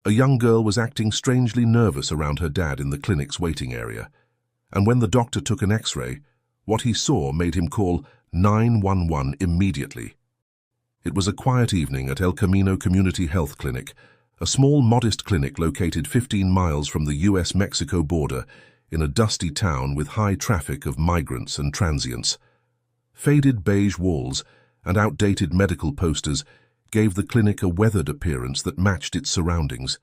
A young girl was acting strangely nervous around her dad in the clinic's waiting area, and when the doctor took an X-ray, what he saw made him call 911 immediately. It was a quiet evening at El Camino Community Health Clinic, a small, modest clinic located 15 miles from the US-Mexico border in a dusty town with high traffic of migrants and transients. Faded beige walls and outdated medical posters gave the clinic a weathered appearance that matched its surroundings.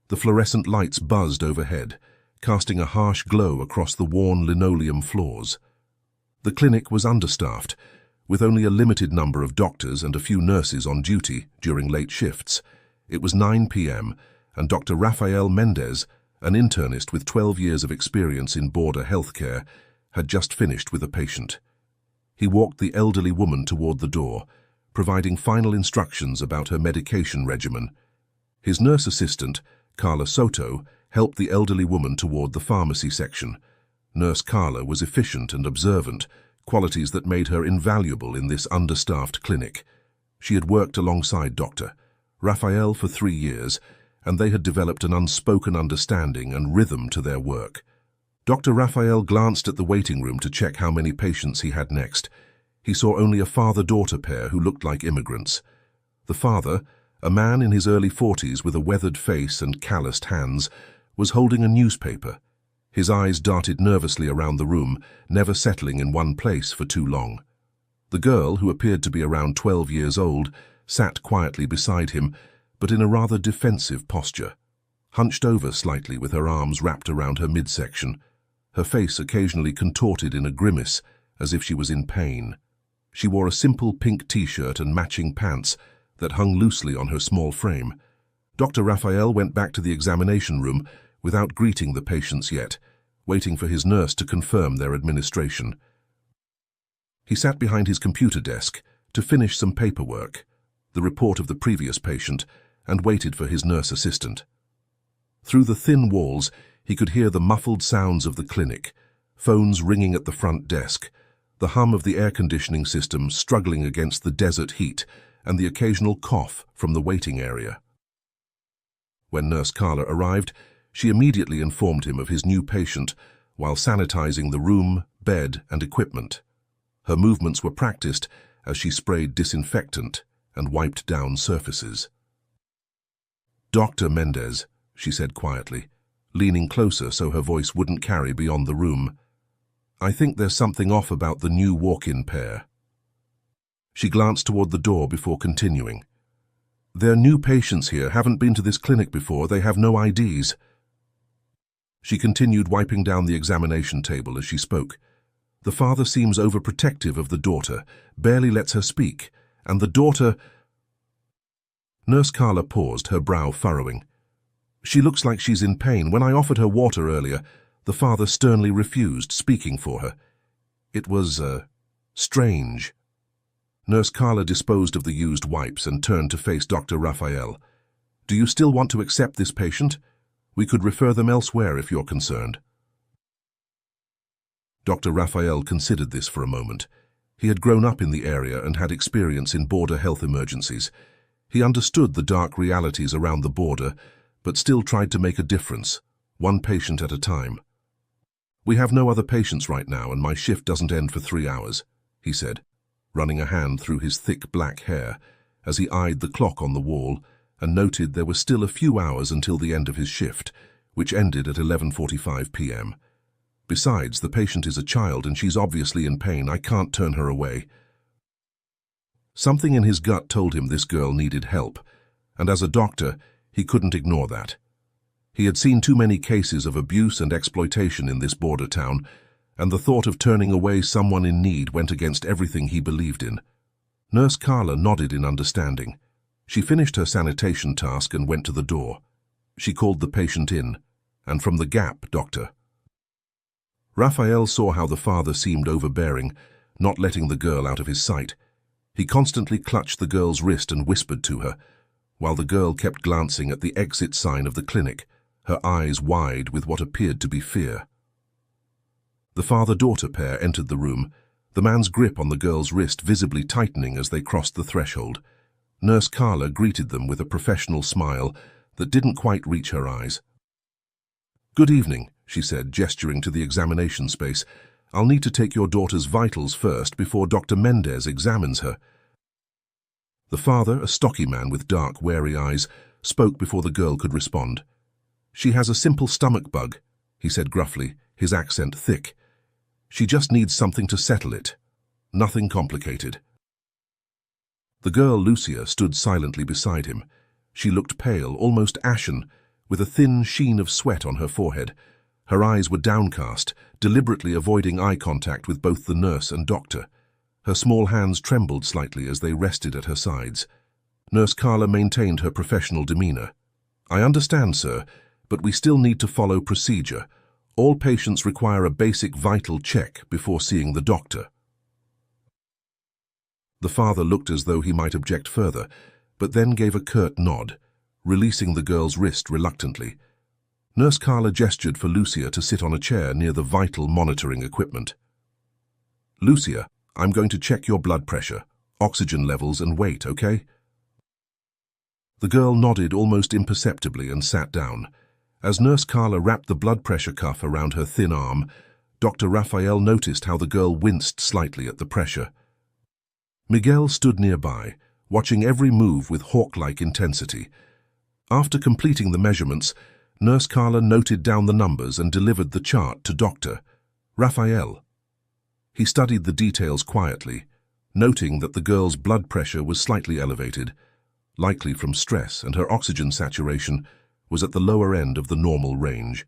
The fluorescent lights buzzed overhead, casting a harsh glow across the worn linoleum floors. The clinic was understaffed, with only a limited number of doctors and a few nurses on duty during late shifts. It was 9 p.m., and Dr. Rafael Mendez, an internist with 12 years of experience in border healthcare, had just finished with a patient. He walked the elderly woman toward the door, providing final instructions about her medication regimen. His nurse assistant, Carla Soto, helped the elderly woman toward the pharmacy section. Nurse Carla was efficient and observant, qualities that made her invaluable in this understaffed clinic. She had worked alongside Dr. Rafael for 3 years, and they had developed an unspoken understanding and rhythm to their work. Dr. Rafael glanced at the waiting room to check how many patients he had next. He saw only a father-daughter pair who looked like immigrants. The father, a man in his early 40s with a weathered face and calloused hands, was holding a newspaper. His eyes darted nervously around the room, never settling in one place for too long. The girl, who appeared to be around 12 years old, sat quietly beside him, but in a rather defensive posture, hunched over slightly with her arms wrapped around her midsection, her face occasionally contorted in a grimace, as if she was in pain. She wore a simple pink t-shirt and matching pants that hung loosely on her small frame. Dr. Rafael went back to the examination room without greeting the patients yet, waiting for his nurse to confirm their administration. He sat behind his computer desk to finish some paperwork, the report of the previous patient, and waited for his nurse assistant. Through the thin walls, he could hear the muffled sounds of the clinic, phones ringing at the front desk, the hum of the air conditioning system struggling against the desert heat, and the occasional cough from the waiting area. When Nurse Carla arrived, she immediately informed him of his new patient while sanitizing the room, bed, and equipment. Her movements were practiced as she sprayed disinfectant and wiped down surfaces. "Dr. Mendez," she said quietly, leaning closer so her voice wouldn't carry beyond the room, "I think there's something off about the new walk-in pair." She glanced toward the door before continuing. "They're new patients here, haven't been to this clinic before, they have no IDs." She continued wiping down the examination table as she spoke. "The father seems overprotective of the daughter, barely lets her speak, and the daughter—" Nurse Carla paused, her brow furrowing. "She looks like she's in pain. When I offered her water earlier, the father sternly refused, speaking for her. It was, strange." Nurse Carla disposed of the used wipes and turned to face Dr. Rafael. "Do you still want to accept this patient? We could refer them elsewhere if you're concerned." Dr. Rafael considered this for a moment. He had grown up in the area and had experience in border health emergencies. He understood the dark realities around the border, but still tried to make a difference, one patient at a time. "We have no other patients right now, and my shift doesn't end for 3 hours, he said, running a hand through his thick black hair as he eyed the clock on the wall and noted there were still a few hours until the end of his shift, which ended at 11:45 p.m. "Besides, the patient is a child and she's obviously in pain. I can't turn her away." Something in his gut told him this girl needed help, and as a doctor, he couldn't ignore that. He had seen too many cases of abuse and exploitation in this border town, and the thought of turning away someone in need went against everything he believed in. Nurse Carla nodded in understanding. She finished her sanitation task and went to the door. She called the patient in, and from the gap, "Doctor." Raphael saw how the father seemed overbearing, not letting the girl out of his sight. He constantly clutched the girl's wrist and whispered to her, while the girl kept glancing at the exit sign of the clinic, her eyes wide with what appeared to be fear. The father-daughter pair entered the room, the man's grip on the girl's wrist visibly tightening as they crossed the threshold. Nurse Carla greeted them with a professional smile, that didn't quite reach her eyes. "Good evening," she said, gesturing to the examination space. "I'll need to take your daughter's vitals first before Dr. Mendez examines her." The father, a stocky man with dark, wary eyes, spoke before the girl could respond. "She has a simple stomach bug," he said gruffly, his accent thick. "She just needs something to settle it. Nothing complicated." The girl, Lucia, stood silently beside him. She looked pale, almost ashen, with a thin sheen of sweat on her forehead. Her eyes were downcast, deliberately avoiding eye contact with both the nurse and doctor. Her small hands trembled slightly as they rested at her sides. Nurse Carla maintained her professional demeanor. "I understand, sir, but we still need to follow procedure. All patients require a basic vital check before seeing the doctor." The father looked as though he might object further, but then gave a curt nod, releasing the girl's wrist reluctantly. Nurse Carla gestured for Lucia to sit on a chair near the vital monitoring equipment. "Lucia, I'm going to check your blood pressure, oxygen levels and weight, okay?" The girl nodded almost imperceptibly and sat down. As Nurse Carla wrapped the blood pressure cuff around her thin arm, Dr. Raphael noticed how the girl winced slightly at the pressure. Miguel stood nearby, watching every move with hawk-like intensity. After completing the measurements, Nurse Carla noted down the numbers and delivered the chart to Dr. Raphael. He studied the details quietly, noting that the girl's blood pressure was slightly elevated, likely from stress, and her oxygen saturation was at the lower end of the normal range.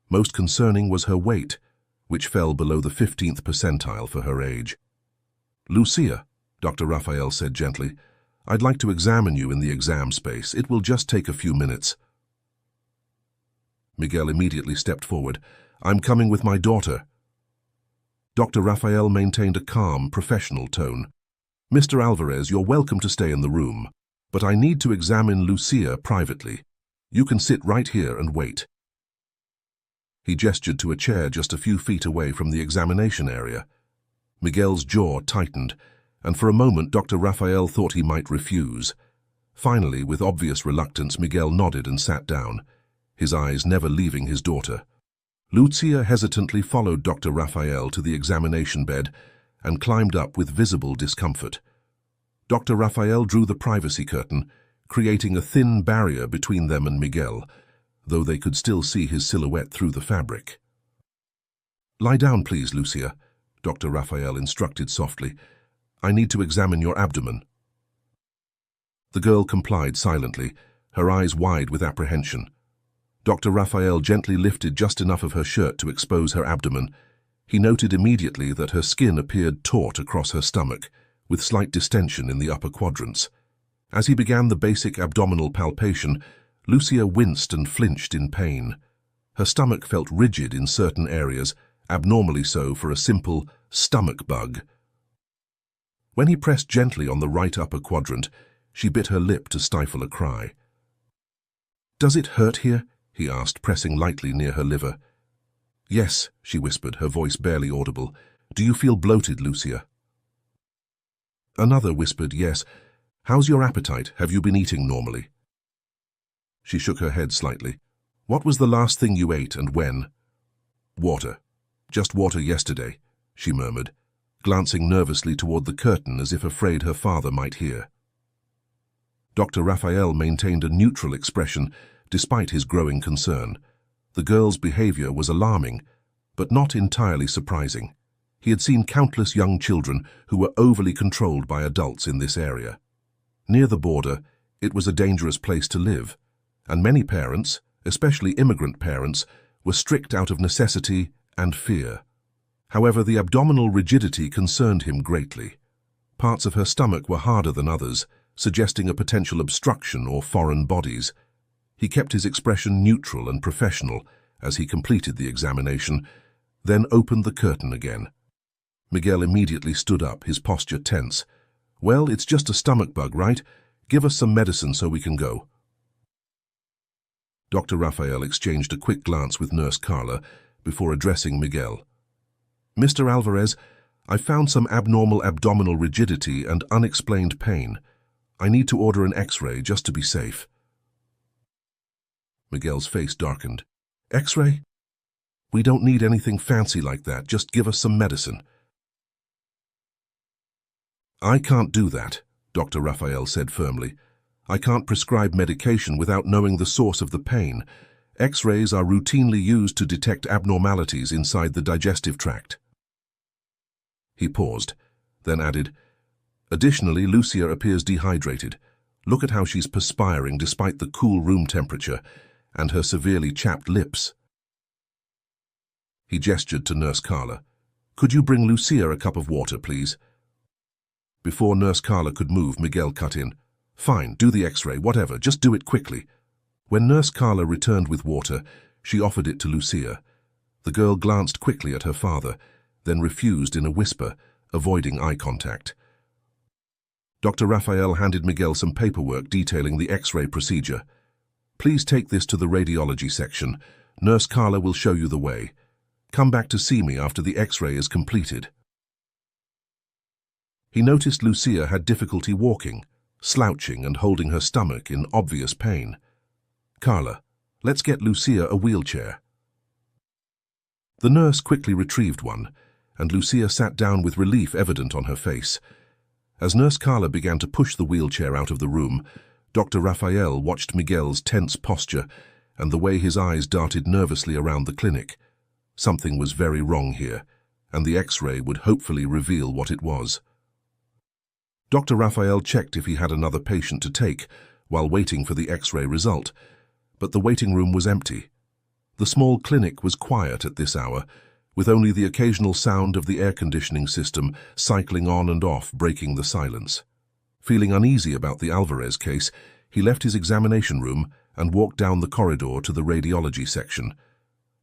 Most concerning was her weight, which fell below the 15th percentile for her age. "Lucia," Dr. Raphael said gently, "I'd like to examine you in the exam space. It will just take a few minutes." Miguel immediately stepped forward. "I'm coming with my daughter." Dr. Raphael maintained a calm, professional tone. "Mr. Alvarez, you're welcome to stay in the room, but I need to examine Lucia privately. You can sit right here and wait." He gestured to a chair just a few feet away from the examination area. Miguel's jaw tightened, and for a moment Dr. Raphael thought he might refuse. Finally, with obvious reluctance, Miguel nodded and sat down, his eyes never leaving his daughter. Lucia hesitantly followed Dr. Raphael to the examination bed and climbed up with visible discomfort. Dr. Raphael drew the privacy curtain, creating a thin barrier between them and Miguel, though they could still see his silhouette through the fabric. "Lie down, please, Lucia," Dr. Raphael instructed softly. "I need to examine your abdomen." The girl complied silently, her eyes wide with apprehension. Dr. Raphael gently lifted just enough of her shirt to expose her abdomen. He noted immediately that her skin appeared taut across her stomach, with slight distension in the upper quadrants. As he began the basic abdominal palpation, Lucia winced and flinched in pain. Her stomach felt rigid in certain areas, abnormally so for a simple stomach bug. When he pressed gently on the right upper quadrant, she bit her lip to stifle a cry. "Does it hurt here?" he asked, pressing lightly near her liver. "Yes," she whispered, her voice barely audible. "Do you feel bloated, Lucia?" Another whispered, "Yes. How's your appetite? Have you been eating normally?" She shook her head slightly. "What was the last thing you ate and when?" "Water. Just water yesterday," she murmured, glancing nervously toward the curtain as if afraid her father might hear. Dr. Raphael maintained a neutral expression despite his growing concern. The girl's behavior was alarming, but not entirely surprising. He had seen countless young children who were overly controlled by adults in this area. Near the border, it was a dangerous place to live, and many parents, especially immigrant parents, were strict out of necessity and fear. However, the abdominal rigidity concerned him greatly. Parts of her stomach were harder than others, suggesting a potential obstruction or foreign bodies. He kept his expression neutral and professional as he completed the examination, then opened the curtain again. Miguel immediately stood up, his posture tense. "Well, it's just a stomach bug, right? Give us some medicine so we can go." Dr. Raphael exchanged a quick glance with Nurse Carla before addressing Miguel. "Mr. Alvarez, I found some abnormal abdominal rigidity and unexplained pain. I need to order an X-ray just to be safe." Miguel's face darkened. X-ray? We don't need anything fancy like that. Just give us some medicine. I can't do that, Dr. Raphael said firmly. I can't prescribe medication without knowing the source of the pain. X-rays are routinely used to detect abnormalities inside the digestive tract. He paused, then added, Additionally, Lucia appears dehydrated. Look at how she's perspiring despite the cool room temperature, and her severely chapped lips. He gestured to Nurse Carla. Could you bring Lucia a cup of water, please? Before Nurse Carla could move, Miguel cut in. Fine, do the X-ray, whatever, just do it quickly. When Nurse Carla returned with water, she offered it to Lucia. The girl glanced quickly at her father, then refused in a whisper, avoiding eye contact. Dr. Raphael handed Miguel some paperwork detailing the X-ray procedure. Please take this to the radiology section. Nurse Carla will show you the way. Come back to see me after the X-ray is completed. He noticed Lucia had difficulty walking, slouching and holding her stomach in obvious pain. Carla, let's get Lucia a wheelchair. The nurse quickly retrieved one, and Lucia sat down with relief evident on her face. As Nurse Carla began to push the wheelchair out of the room, Dr. Raphael watched Miguel's tense posture and the way his eyes darted nervously around the clinic. Something was very wrong here, and the X-ray would hopefully reveal what it was. Dr. Raphael checked if he had another patient to take while waiting for the X-ray result, but the waiting room was empty. The small clinic was quiet at this hour, with only the occasional sound of the air conditioning system cycling on and off, breaking the silence. Feeling uneasy about the Alvarez case, he left his examination room and walked down the corridor to the radiology section.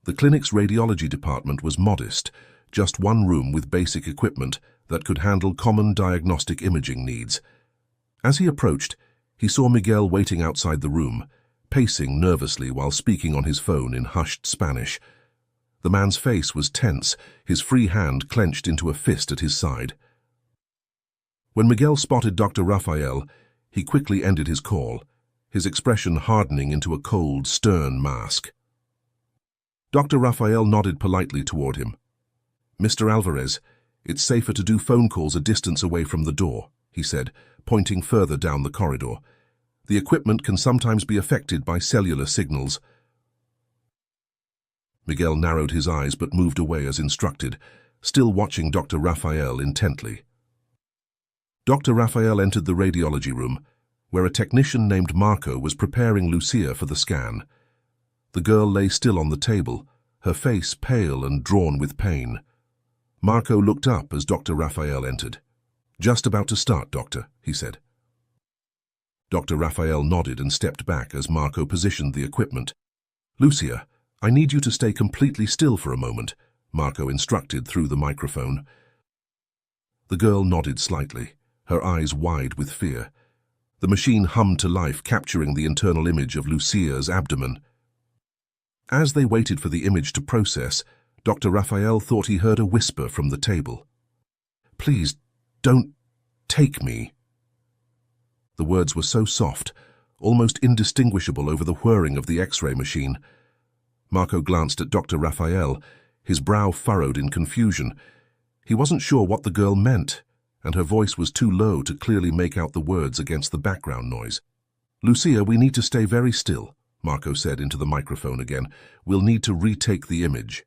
The clinic's radiology department was modest, just one room with basic equipment that could handle common diagnostic imaging needs. As he approached, he saw Miguel waiting outside the room, pacing nervously while speaking on his phone in hushed Spanish. The man's face was tense, his free hand clenched into a fist at his side. When Miguel spotted Dr. Raphael, he quickly ended his call, his expression hardening into a cold, stern mask. Dr. Raphael nodded politely toward him. Mr. Alvarez, it's safer to do phone calls a distance away from the door, he said, pointing further down the corridor. The equipment can sometimes be affected by cellular signals. Miguel narrowed his eyes but moved away as instructed, still watching Dr. Raphael intently. Dr. Raphael entered the radiology room, where a technician named Marco was preparing Lucia for the scan. The girl lay still on the table, her face pale and drawn with pain. Marco looked up as Dr. Raphael entered. Just about to start, doctor, he said. Dr. Raphael nodded and stepped back as Marco positioned the equipment. Lucia, I need you to stay completely still for a moment, Marco instructed through the microphone. The girl nodded slightly, her eyes wide with fear. The machine hummed to life, capturing the internal image of Lucia's abdomen. As they waited for the image to process, Dr. Raphael thought he heard a whisper from the table. Please, don't take me. The words were so soft, almost indistinguishable over the whirring of the X-ray machine. Marco glanced at Dr. Raphael, his brow furrowed in confusion. He wasn't sure what the girl meant, and her voice was too low to clearly make out the words against the background noise. Lucia, we need to stay very still, Marco said into the microphone again. We'll need to retake the image.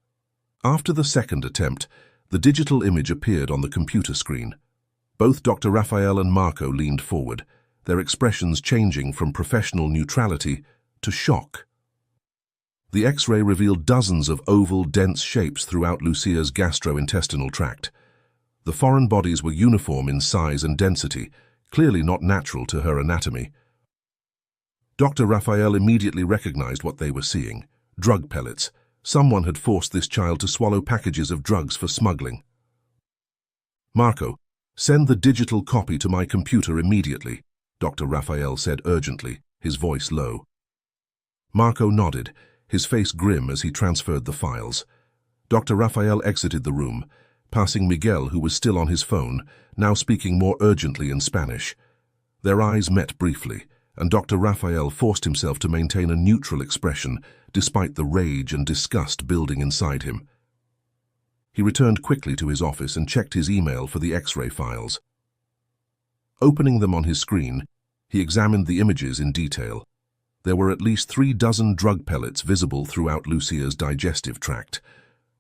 After the second attempt, the digital image appeared on the computer screen. Both Dr. Raphael and Marco leaned forward, their expressions changing from professional neutrality to shock. The X-ray revealed dozens of oval, dense shapes throughout Lucia's gastrointestinal tract. The foreign bodies were uniform in size and density, clearly not natural to her anatomy. Dr. Raphael immediately recognized what they were seeing: drug pellets. Someone had forced this child to swallow packages of drugs for smuggling. Marco, send the digital copy to my computer immediately, Dr. Raphael said urgently, his voice low. Marco nodded, his face grim as he transferred the files. Dr. Raphael exited the room, passing Miguel, who was still on his phone, now speaking more urgently in Spanish. Their eyes met briefly, and Dr. Raphael forced himself to maintain a neutral expression despite the rage and disgust building inside him. He returned quickly to his office and checked his email for the X-ray files. Opening them on his screen, he examined the images in detail. There were at least 3 dozen drug pellets visible throughout Lucia's digestive tract.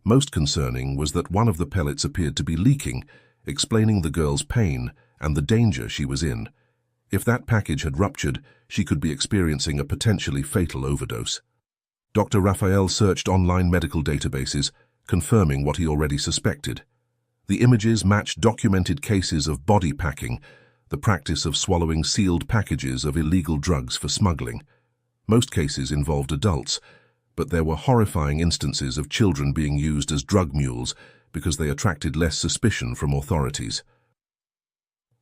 Most concerning was that one of the pellets appeared to be leaking, explaining the girl's pain and the danger she was in. If that package had ruptured, she could be experiencing a potentially fatal overdose. Dr. Raphael searched online medical databases, confirming what he already suspected. The images matched documented cases of body packing, the practice of swallowing sealed packages of illegal drugs for smuggling. Most cases involved adults, but there were horrifying instances of children being used as drug mules because they attracted less suspicion from authorities.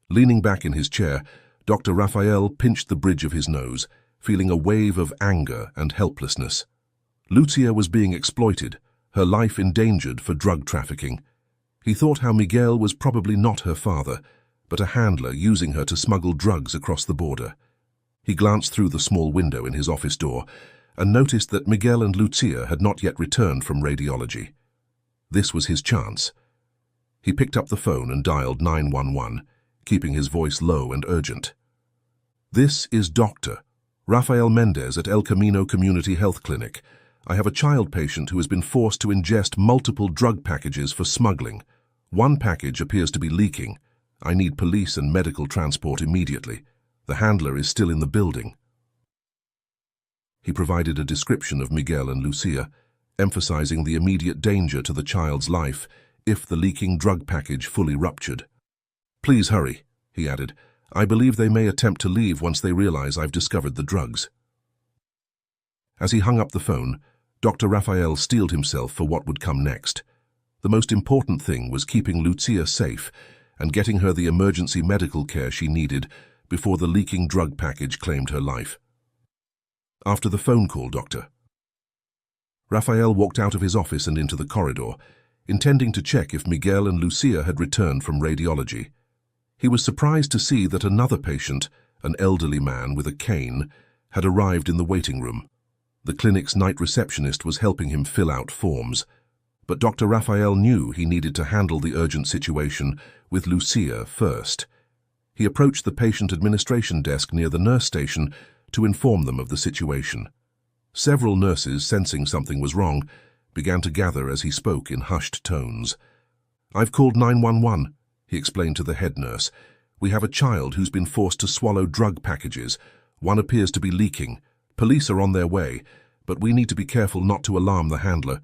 Leaning back in his chair, Dr. Raphael pinched the bridge of his nose, feeling a wave of anger and helplessness. Lucia was being exploited, her life endangered for drug trafficking. He thought how Miguel was probably not her father, but a handler using her to smuggle drugs across the border. He glanced through the small window in his office door and noticed that Miguel and Lucia had not yet returned from radiology. This was his chance. He picked up the phone and dialed 911, keeping his voice low and urgent. "This is Dr. Rafael Mendez at El Camino Community Health Clinic. I have a child patient who has been forced to ingest multiple drug packages for smuggling. One package appears to be leaking. I need police and medical transport immediately. The handler is still in the building." He provided a description of Miguel and Lucia, emphasizing the immediate danger to the child's life if the leaking drug package fully ruptured. "Please hurry," he added. "I believe they may attempt to leave once they realize I've discovered the drugs." As he hung up the phone, Dr. Raphael steeled himself for what would come next. The most important thing was keeping Lucia safe and getting her the emergency medical care she needed before the leaking drug package claimed her life. "After the phone call, Doctor." Raphael walked out of his office and into the corridor, intending to check if Miguel and Lucia had returned from radiology. He was surprised to see that another patient, an elderly man with a cane, had arrived in the waiting room. The clinic's night receptionist was helping him fill out forms, but Dr. Raphael knew he needed to handle the urgent situation with Lucia first. He approached the patient administration desk near the nurse station to inform them of the situation. Several nurses, sensing something was wrong, began to gather as he spoke in hushed tones. "I've called 911, he explained to the head nurse. "We have a child who's been forced to swallow drug packages. One appears to be leaking. Police are on their way, but we need to be careful not to alarm the handler."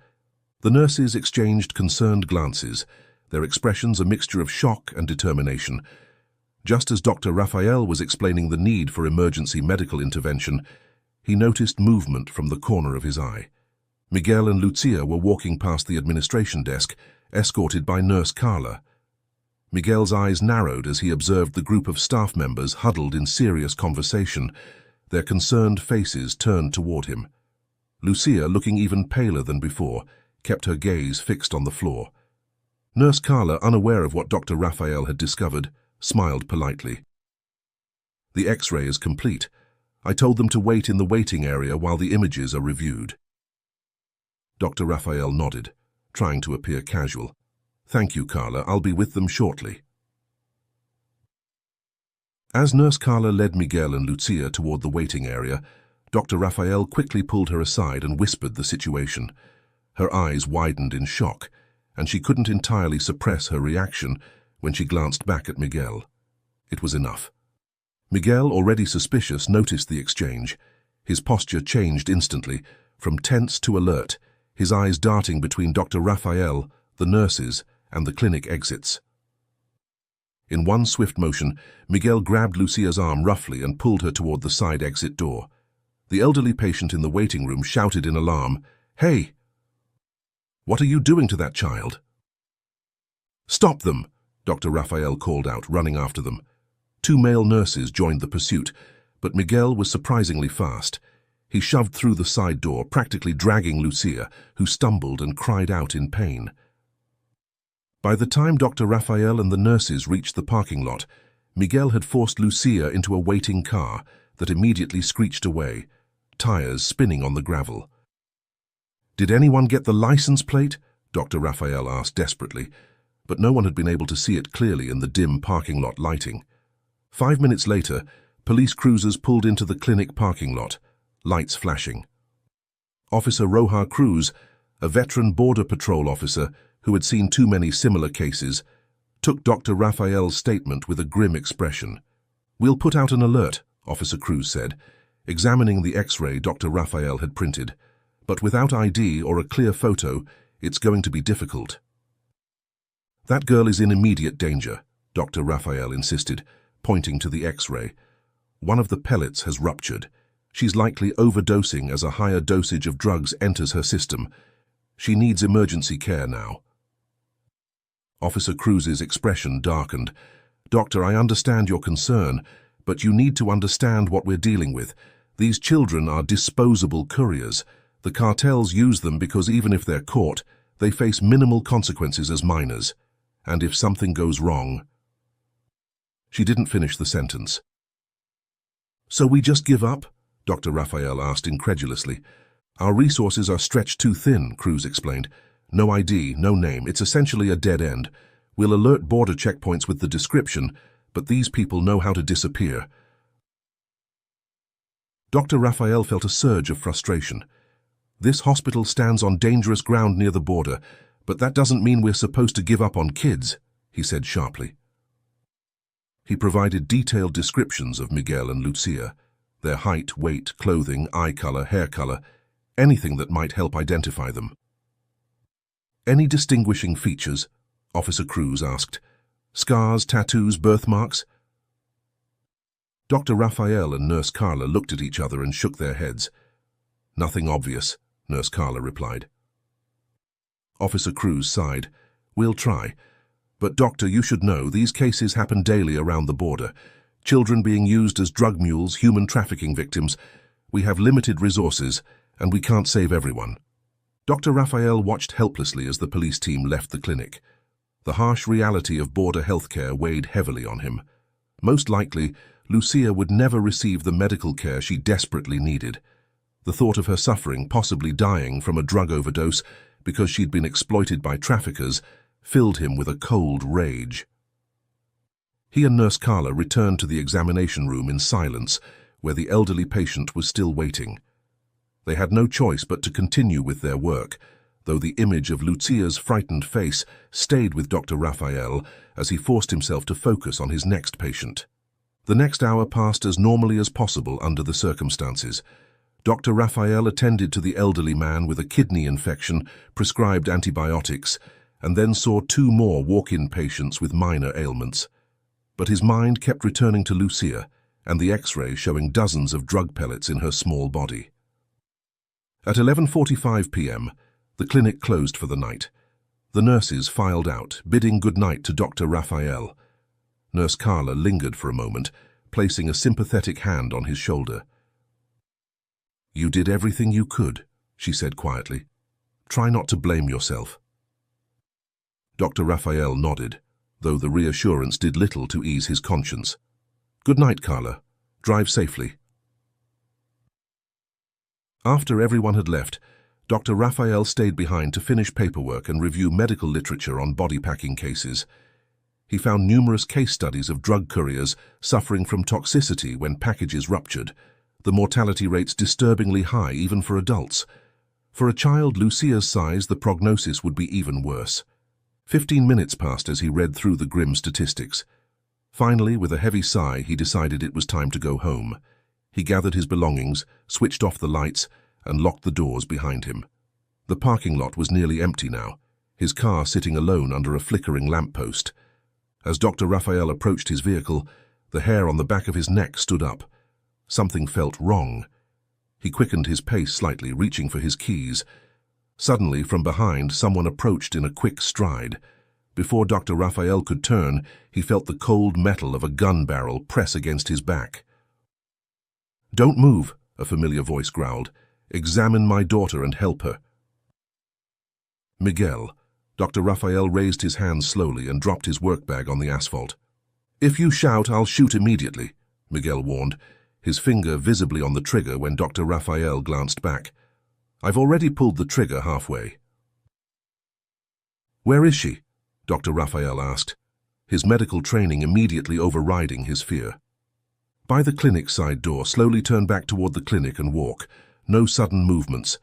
The nurses exchanged concerned glances, their expressions a mixture of shock and determination. Just as Dr. Raphael was explaining the need for emergency medical intervention, he noticed movement from the corner of his eye. Miguel and Lucia were walking past the administration desk, escorted by Nurse Carla. Miguel's eyes narrowed as he observed the group of staff members huddled in serious conversation, their concerned faces turned toward him. Lucia, looking even paler than before, kept her gaze fixed on the floor. Nurse Carla, unaware of what Dr. Raphael had discovered, smiled politely. "The X-ray is complete. I told them to wait in the waiting area while the images are reviewed." Dr. Raphael nodded, trying to appear casual. "Thank you, Carla. I'll be with them shortly." As Nurse Carla led Miguel and Lucia toward the waiting area, Dr. Raphael quickly pulled her aside and whispered the situation. Her eyes widened in shock, and she couldn't entirely suppress her reaction when she glanced back at Miguel. It was enough. Miguel, already suspicious, noticed the exchange. His posture changed instantly, from tense to alert, his eyes darting between Dr. Raphael, the nurses, and the clinic exits. In one swift motion, Miguel grabbed Lucia's arm roughly and pulled her toward the side exit door. The elderly patient in the waiting room shouted in alarm, "Hey! What are you doing to that child?" "Stop them!" Dr. Raphael called out, running after them. 2 male nurses joined the pursuit, but Miguel was surprisingly fast. He shoved through the side door, practically dragging Lucia, who stumbled and cried out in pain. By the time Dr. Raphael and the nurses reached the parking lot, Miguel had forced Lucia into a waiting car, that immediately screeched away, tires spinning on the gravel. "Did anyone get the license plate?" Dr. Raphael asked desperately, but no one had been able to see it clearly in the dim parking lot lighting. 5 minutes later, police cruisers pulled into the clinic parking lot, lights flashing. Officer Roja Cruz, a veteran Border Patrol officer who had seen too many similar cases, took Dr. Raphael's statement with a grim expression. "We'll put out an alert," Officer Cruz said, examining the X-ray Dr. Raphael had printed. "But without ID or a clear photo, it's going to be difficult." "That girl is in immediate danger," Dr. Raphael insisted, pointing to the X-ray. "One of the pellets has ruptured. She's likely overdosing as a higher dosage of drugs enters her system. She needs emergency care now." Officer Cruz's expression darkened. "Doctor, I understand your concern, but you need to understand what we're dealing with. These children are disposable couriers. The cartels use them because even if they're caught, they face minimal consequences as minors. And if something goes wrong..." She didn't finish the sentence. "So we just give up?" Dr. Raphael asked incredulously. "Our resources are stretched too thin," Cruz explained. "No ID, no name. It's essentially a dead end. We'll alert border checkpoints with the description, but these people know how to disappear." Dr. Raphael felt a surge of frustration. "This hospital stands on dangerous ground near the border, but that doesn't mean we're supposed to give up on kids," he said sharply. He provided detailed descriptions of Miguel and Lucia, their height, weight, clothing, eye color, hair color, anything that might help identify them. "Any distinguishing features?" Officer Cruz asked. "Scars, tattoos, birthmarks?" Dr. Raphael and Nurse Carla looked at each other and shook their heads. "Nothing obvious," Nurse Carla replied. Officer Cruz sighed. "We'll try. But doctor, you should know, these cases happen daily around the border. Children being used as drug mules, human trafficking victims. We have limited resources, and we can't save everyone." Dr. Raphael watched helplessly as the police team left the clinic. The harsh reality of border healthcare weighed heavily on him. Most likely, Lucia would never receive the medical care she desperately needed. The thought of her suffering, possibly dying from a drug overdose because she'd been exploited by traffickers, filled him with a cold rage. He and Nurse Carla returned to the examination room in silence, where the elderly patient was still waiting. They had no choice but to continue with their work, though the image of Lucia's frightened face stayed with Dr. Raphael as he forced himself to focus on his next patient. The next hour passed as normally as possible under the circumstances. Dr. Raphael attended to the elderly man with a kidney infection, prescribed antibiotics, and then saw 2 more walk-in patients with minor ailments. But his mind kept returning to Lucia and the X-ray showing dozens of drug pellets in her small body. At 11:45 p.m., the clinic closed for the night. The nurses filed out, bidding goodnight to Dr. Raphael. Nurse Carla lingered for a moment, placing a sympathetic hand on his shoulder. "You did everything you could," she said quietly. "Try not to blame yourself." Dr. Raphael nodded, though the reassurance did little to ease his conscience. "Good night, Carla. Drive safely." After everyone had left, Dr. Raphael stayed behind to finish paperwork and review medical literature on body packing cases. He found numerous case studies of drug couriers suffering from toxicity when packages ruptured, the mortality rates disturbingly high even for adults. For a child Lucia's size, the prognosis would be even worse. 15 minutes passed as he read through the grim statistics. Finally, with a heavy sigh, he decided it was time to go home. He gathered his belongings, switched off the lights, and locked the doors behind him. The parking lot was nearly empty now, his car sitting alone under a flickering lamppost. As Dr. Raphael approached his vehicle, the hair on the back of his neck stood up. Something felt wrong. He quickened his pace slightly, reaching for his keys. Suddenly, from behind, someone approached in a quick stride. Before Dr. Raphael could turn, he felt the cold metal of a gun barrel press against his back. "Don't move," a familiar voice growled. "Examine my daughter and help her." "Miguel." Dr. Raphael raised his hands slowly and dropped his work bag on the asphalt. "If you shout, I'll shoot immediately," Miguel warned. his finger visibly on the trigger when Dr. Raphael glanced back. "I've already pulled the trigger halfway." "Where is she?" Dr. Raphael asked, his medical training immediately overriding his fear. "By the clinic side door. Slowly turn back toward the clinic and walk. No sudden movements."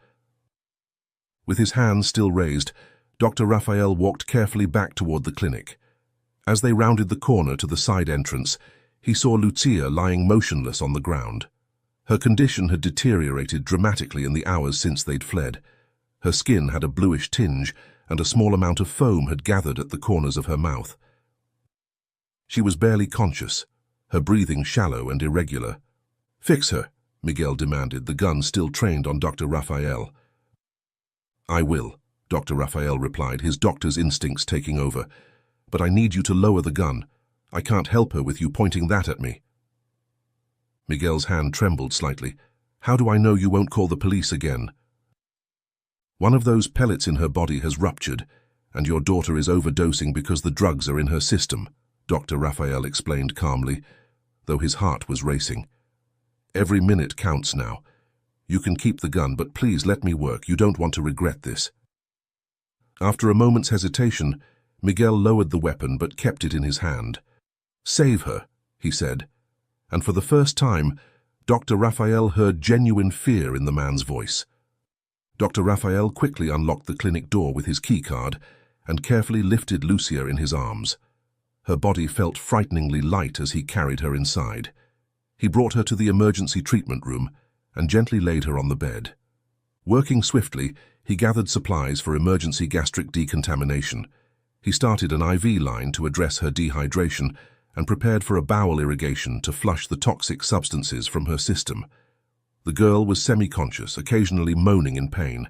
With his hands still raised, Dr. Raphael walked carefully back toward the clinic. As they rounded the corner to the side entrance, he saw Lucia lying motionless on the ground. Her condition had deteriorated dramatically in the hours since they'd fled. Her skin had a bluish tinge, and a small amount of foam had gathered at the corners of her mouth. She was barely conscious, her breathing shallow and irregular. "Fix her," Miguel demanded, the gun still trained on Dr. Raphael. "I will," Dr. Raphael replied, his doctor's instincts taking over. "But I need you to lower the gun. I can't help her with you pointing that at me." Miguel's hand trembled slightly. "How do I know you won't call the police again?" "One of those pellets in her body has ruptured, and your daughter is overdosing because the drugs are in her system," Dr. Raphael explained calmly, though his heart was racing. "Every minute counts now. You can keep the gun, but please let me work. You don't want to regret this." After a moment's hesitation, Miguel lowered the weapon but kept it in his hand. "Save her," he said, and for the first time, Dr. Raphael heard genuine fear in the man's voice. Dr. Raphael quickly unlocked the clinic door with his keycard and carefully lifted Lucia in his arms. Her body felt frighteningly light as he carried her inside. He brought her to the emergency treatment room and gently laid her on the bed. Working swiftly, he gathered supplies for emergency gastric decontamination. He started an IV line to address her dehydration and prepared for a bowel irrigation to flush the toxic substances from her system. The girl was semi-conscious, occasionally moaning in pain.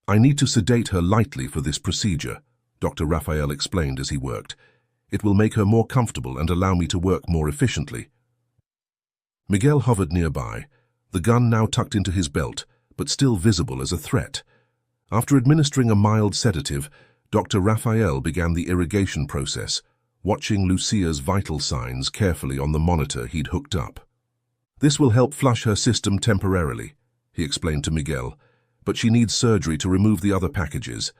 "I need to sedate her lightly for this procedure," Dr. Raphael explained as he worked. "It will make her more comfortable and allow me to work more efficiently." Miguel hovered nearby, the gun now tucked into his belt, but still visible as a threat. After administering a mild sedative, Dr. Raphael began the irrigation process, watching Lucia's vital signs carefully on the monitor he'd hooked up. "This will help flush her system temporarily," he explained to Miguel, "but she needs surgery to remove the other packages.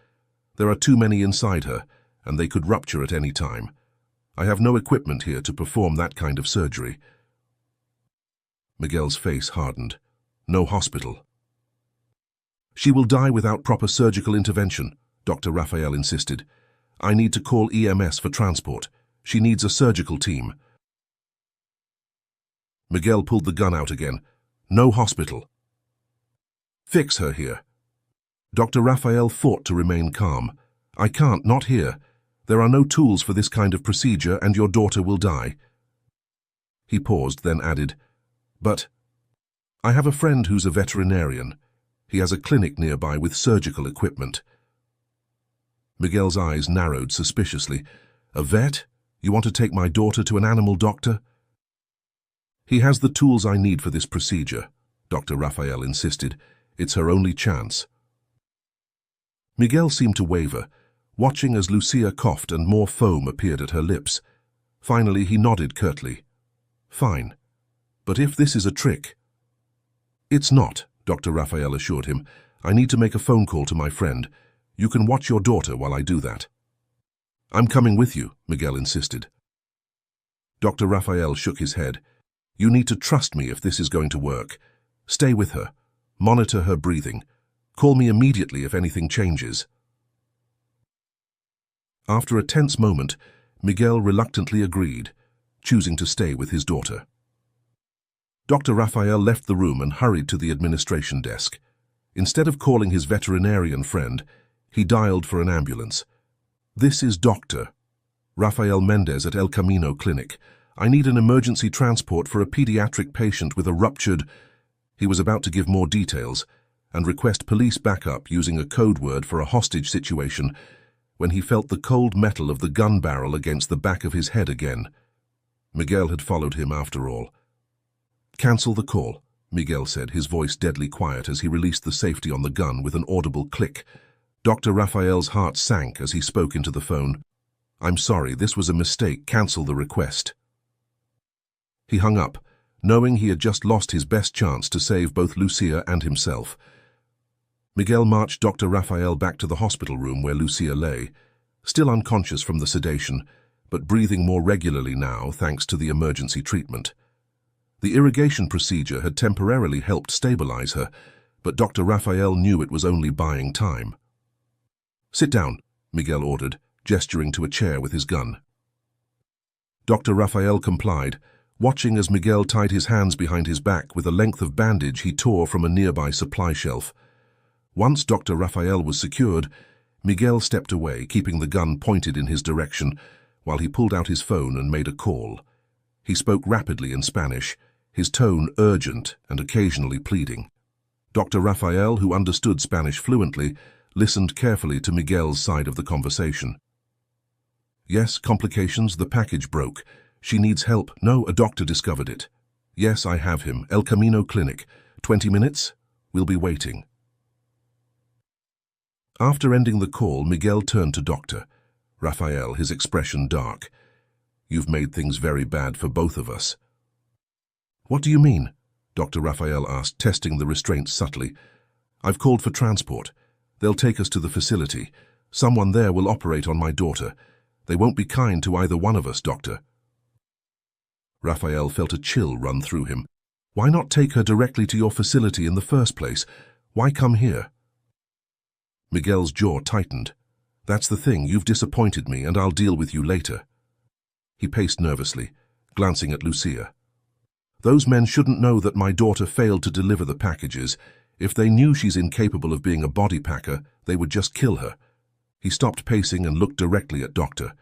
There are too many inside her, and they could rupture at any time. I have no equipment here to perform that kind of surgery." Miguel's face hardened. "No hospital." "She will die without proper surgical intervention," Dr. Raphael insisted. "I need to call EMS for transport. She needs a surgical team." Miguel pulled the gun out again. "No hospital." "Fix her here." Dr. Raphael fought to remain calm. "I can't, not here. There are no tools for this kind of procedure, and your daughter will die." He paused, then added, "But I have a friend who's a veterinarian. He has a clinic nearby with surgical equipment." Miguel's eyes narrowed suspiciously. "A vet? You want to take my daughter to an animal doctor?" "He has the tools I need for this procedure," Dr. Raphael insisted. "It's her only chance." Miguel seemed to waver, watching as Lucia coughed and more foam appeared at her lips. Finally, he nodded curtly. "Fine. But if this is a trick—" "It's not," Dr. Raphael assured him. "I need to make a phone call to my friend. You can watch your daughter while I do that." "I'm coming with you," Miguel insisted. Dr. Raphael shook his head. "You need to trust me if this is going to work. Stay with her. Monitor her breathing. Call me immediately if anything changes." After a tense moment, Miguel reluctantly agreed, choosing to stay with his daughter. Dr. Raphael left the room and hurried to the administration desk. Instead of calling his veterinarian friend, he dialed for an ambulance. "This is Dr. Rafael Mendez at El Camino Clinic. I need an emergency transport for a pediatric patient with a ruptured—" He was about to give more details and request police backup using a code word for a hostage situation when he felt the cold metal of the gun barrel against the back of his head again. Miguel had followed him after all. "Cancel the call," Miguel said, his voice deadly quiet as he released the safety on the gun with an audible click. Dr. Raphael's heart sank as he spoke into the phone. "I'm sorry, this was a mistake. Cancel the request." He hung up, knowing he had just lost his best chance to save both Lucia and himself. Miguel marched Dr. Rafael back to the hospital room where Lucia lay, still unconscious from the sedation, but breathing more regularly now thanks to the emergency treatment. The irrigation procedure had temporarily helped stabilize her, but Dr. Rafael knew it was only buying time. "Sit down," Miguel ordered, gesturing to a chair with his gun. Dr. Rafael complied, watching as Miguel tied his hands behind his back with a length of bandage he tore from a nearby supply shelf. Once Dr. Rafael was secured, Miguel stepped away, keeping the gun pointed in his direction, while he pulled out his phone and made a call. He spoke rapidly in Spanish, his tone urgent and occasionally pleading. Dr. Rafael, who understood Spanish fluently, listened carefully to Miguel's side of the conversation. "Yes, complications, the package broke. She needs help. No, a doctor discovered it. Yes, I have him. El Camino Clinic. 20 minutes? We'll be waiting." After ending the call, Miguel turned to Dr. Rafael, his expression dark. "You've made things very bad for both of us." "What do you mean?" Dr. Rafael asked, testing the restraints subtly. "I've called for transport. They'll take us to the facility. Someone there will operate on my daughter. They won't be kind to either one of us, Doctor." Rafael felt a chill run through him. Why not take her directly to your facility in the first place? Why come here? Miguel's jaw tightened. "That's the thing, you've disappointed me, and I'll deal with you later." He paced nervously, glancing at Lucia. "Those men shouldn't know that my daughter failed to deliver the packages. If they knew she's incapable of being a body packer, they would just kill her." He stopped pacing and looked directly at Dr.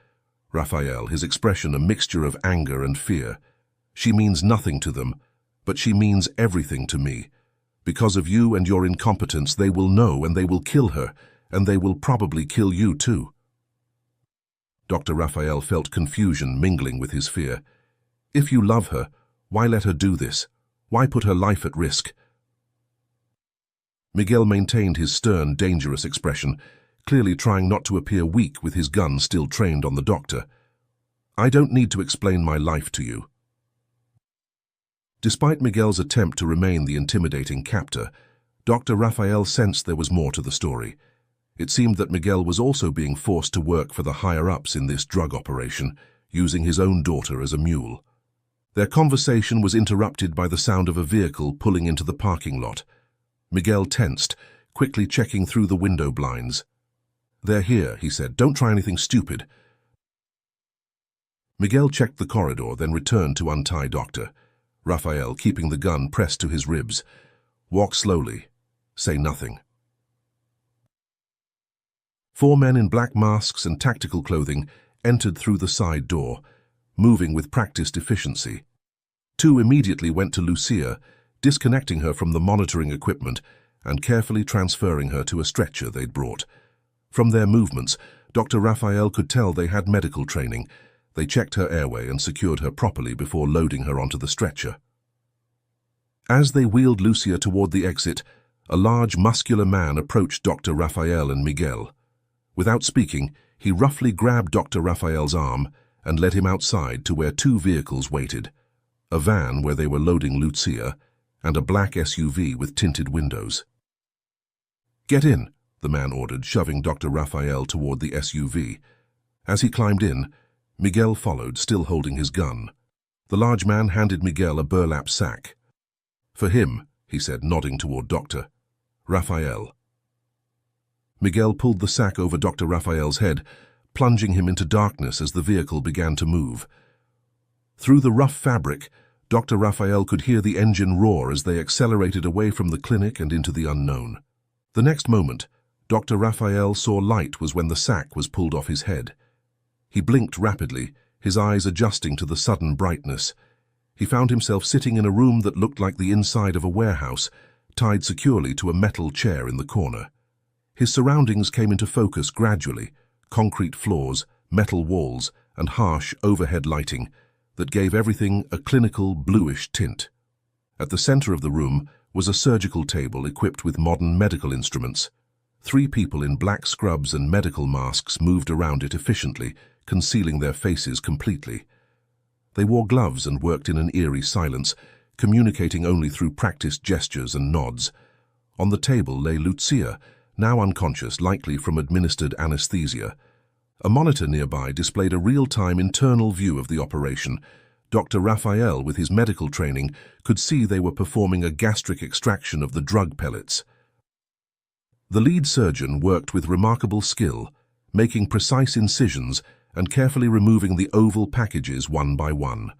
Rafael, his expression a mixture of anger and fear. "She means nothing to them, but she means everything to me. Because of you and your incompetence, they will know and they will kill her, and they will probably kill you too." Dr. Rafael felt confusion mingling with his fear. "If you love her, why let her do this? Why put her life at risk?" Miguel maintained his stern, dangerous expression, clearly trying not to appear weak with his gun still trained on the doctor. "I don't need to explain my life to you." Despite Miguel's attempt to remain the intimidating captor, Dr. Rafael sensed there was more to the story. It seemed that Miguel was also being forced to work for the higher-ups in this drug operation, using his own daughter as a mule. Their conversation was interrupted by the sound of a vehicle pulling into the parking lot. Miguel tensed, quickly checking through the window blinds. "They're here," he said. "Don't try anything stupid." Miguel checked the corridor, then returned to untie Dr. Rafael, keeping the gun pressed to his ribs. "Walk slowly. Say nothing." 4 men in black masks and tactical clothing entered through the side door, moving with practiced efficiency. 2 immediately went to Lucia, disconnecting her from the monitoring equipment and carefully transferring her to a stretcher they'd brought. From their movements, Dr. Rafael could tell they had medical training. They checked her airway and secured her properly before loading her onto the stretcher. As they wheeled Lucia toward the exit, a large, muscular man approached Dr. Rafael and Miguel. Without speaking, he roughly grabbed Dr. Rafael's arm and led him outside to where 2 vehicles waited, a van where they were loading Lucia and a black SUV with tinted windows. "Get in," the man ordered, shoving Dr. Rafael toward the SUV. As he climbed in, Miguel followed, still holding his gun. The large man handed Miguel a burlap sack. "For him," he said, nodding toward Dr. Rafael. Miguel pulled the sack over Dr. Rafael's head, plunging him into darkness as the vehicle began to move. Through the rough fabric, Dr. Rafael could hear the engine roar as they accelerated away from the clinic and into the unknown. The next moment, Dr. Rafael saw light was when the sack was pulled off his head. He blinked rapidly, his eyes adjusting to the sudden brightness. He found himself sitting in a room that looked like the inside of a warehouse, tied securely to a metal chair in the corner. His surroundings came into focus gradually, concrete floors, metal walls, and harsh overhead lighting that gave everything a clinical, bluish tint. At the center of the room was a surgical table equipped with modern medical instruments. 3 people in black scrubs and medical masks moved around it efficiently, concealing their faces completely. They wore gloves and worked in an eerie silence, communicating only through practiced gestures and nods. On the table lay Lucia, now unconscious, likely from administered anesthesia. A monitor nearby displayed a real-time internal view of the operation. Dr. Raphael, with his medical training, could see they were performing a gastric extraction of the drug pellets. The lead surgeon worked with remarkable skill, making precise incisions and carefully removing the oval packages one by one.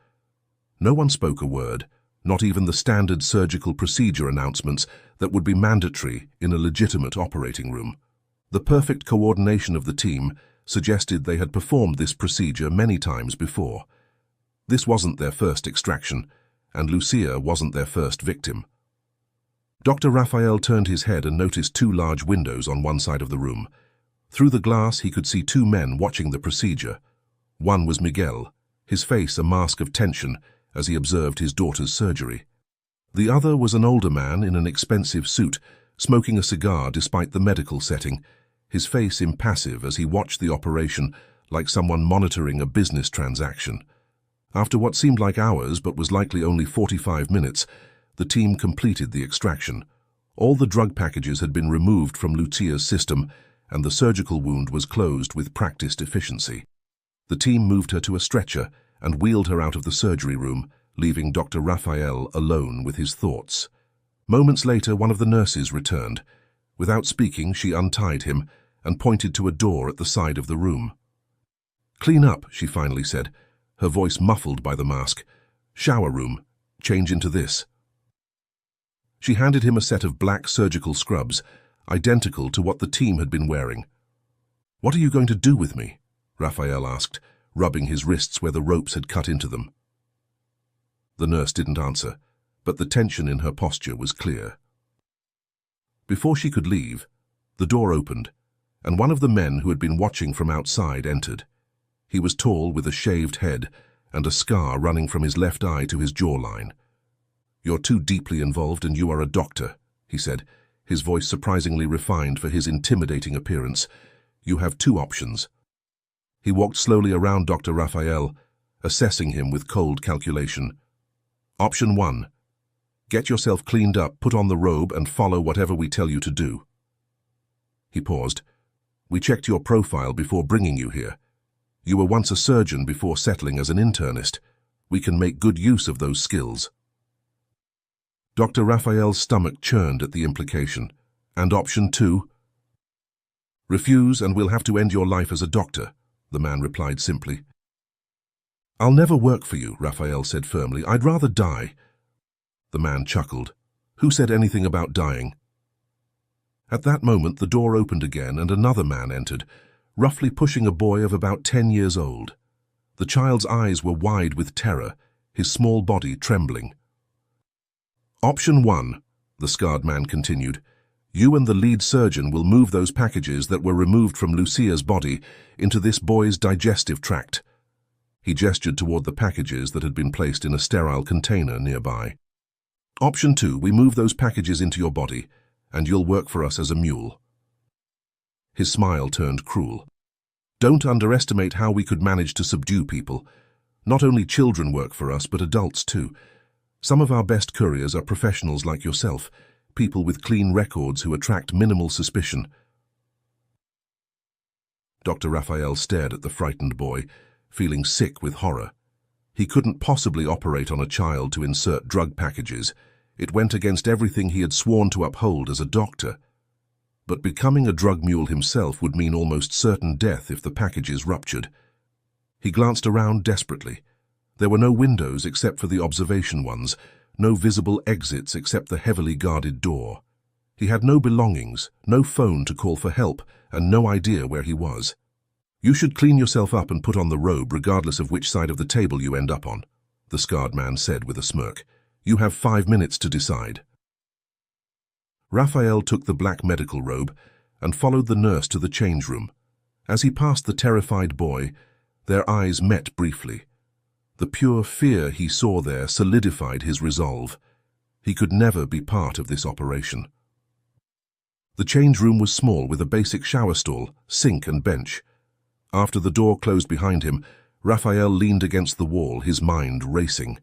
No one spoke a word, not even the standard surgical procedure announcements that would be mandatory in a legitimate operating room. The perfect coordination of the team suggested they had performed this procedure many times before. This wasn't their first extraction, and Lucia wasn't their first victim. Dr. Raphael turned his head and noticed two large windows on one side of the room. Through the glass he could see two men watching the procedure. One was Miguel, his face a mask of tension as he observed his daughter's surgery. The other was an older man in an expensive suit, smoking a cigar despite the medical setting, his face impassive as he watched the operation like someone monitoring a business transaction. After what seemed like hours but was likely only 45 minutes, the team completed the extraction. All the drug packages had been removed from Lucia's system, and the surgical wound was closed with practiced efficiency. The team moved her to a stretcher and wheeled her out of the surgery room, leaving Dr. Raphael alone with his thoughts. Moments later, one of the nurses returned. Without speaking, she untied him and pointed to a door at the side of the room. "Clean up," she finally said, her voice muffled by the mask. "Shower room. Change into this." She handed him a set of black surgical scrubs, identical to what the team had been wearing. "What are you going to do with me?" Raphael asked, rubbing his wrists where the ropes had cut into them. The nurse didn't answer, but the tension in her posture was clear. Before she could leave, the door opened, and one of the men who had been watching from outside entered. He was tall, with a shaved head and a scar running from his left eye to his jawline. "You're too deeply involved and you are a doctor," he said, his voice surprisingly refined for his intimidating appearance. "You have two options." He walked slowly around Dr. Raphael, assessing him with cold calculation. "Option 1. Get yourself cleaned up, put on the robe, and follow whatever we tell you to do." He paused. "We checked your profile before bringing you here. You were once a surgeon before settling as an internist. We can make good use of those skills." Dr. Raphael's stomach churned at the implication. "And option 2? "Refuse and we'll have to end your life as a doctor," the man replied simply. "I'll never work for you," Raphael said firmly. "I'd rather die." The man chuckled. "Who said anything about dying?" At that moment the door opened again and another man entered, roughly pushing a boy of about 10 years old. The child's eyes were wide with terror, his small body trembling. "Option 1, the scarred man continued. "You and the lead surgeon will move those packages that were removed from Lucia's body into this boy's digestive tract." He gestured toward the packages that had been placed in a sterile container nearby. "Option 2, we move those packages into your body, and you'll work for us as a mule." His smile turned cruel. "Don't underestimate how we could manage to subdue people. Not only children work for us, but adults too. Some of our best couriers are professionals like yourself, people with clean records who attract minimal suspicion." Dr. Raphael stared at the frightened boy, feeling sick with horror. He couldn't possibly operate on a child to insert drug packages. It went against everything he had sworn to uphold as a doctor. But becoming a drug mule himself would mean almost certain death if the packages ruptured. He glanced around desperately. There were no windows except for the observation ones, no visible exits except the heavily guarded door. He had no belongings, no phone to call for help, and no idea where he was. "You should clean yourself up and put on the robe regardless of which side of the table you end up on," the scarred man said with a smirk. "You have 5 minutes to decide." Raphael took the black medical robe and followed the nurse to the change room. As he passed the terrified boy, their eyes met briefly. The pure fear he saw there solidified his resolve. He could never be part of this operation. The change room was small, with a basic shower stall, sink and bench. After the door closed behind him, Raphael leaned against the wall, his mind racing.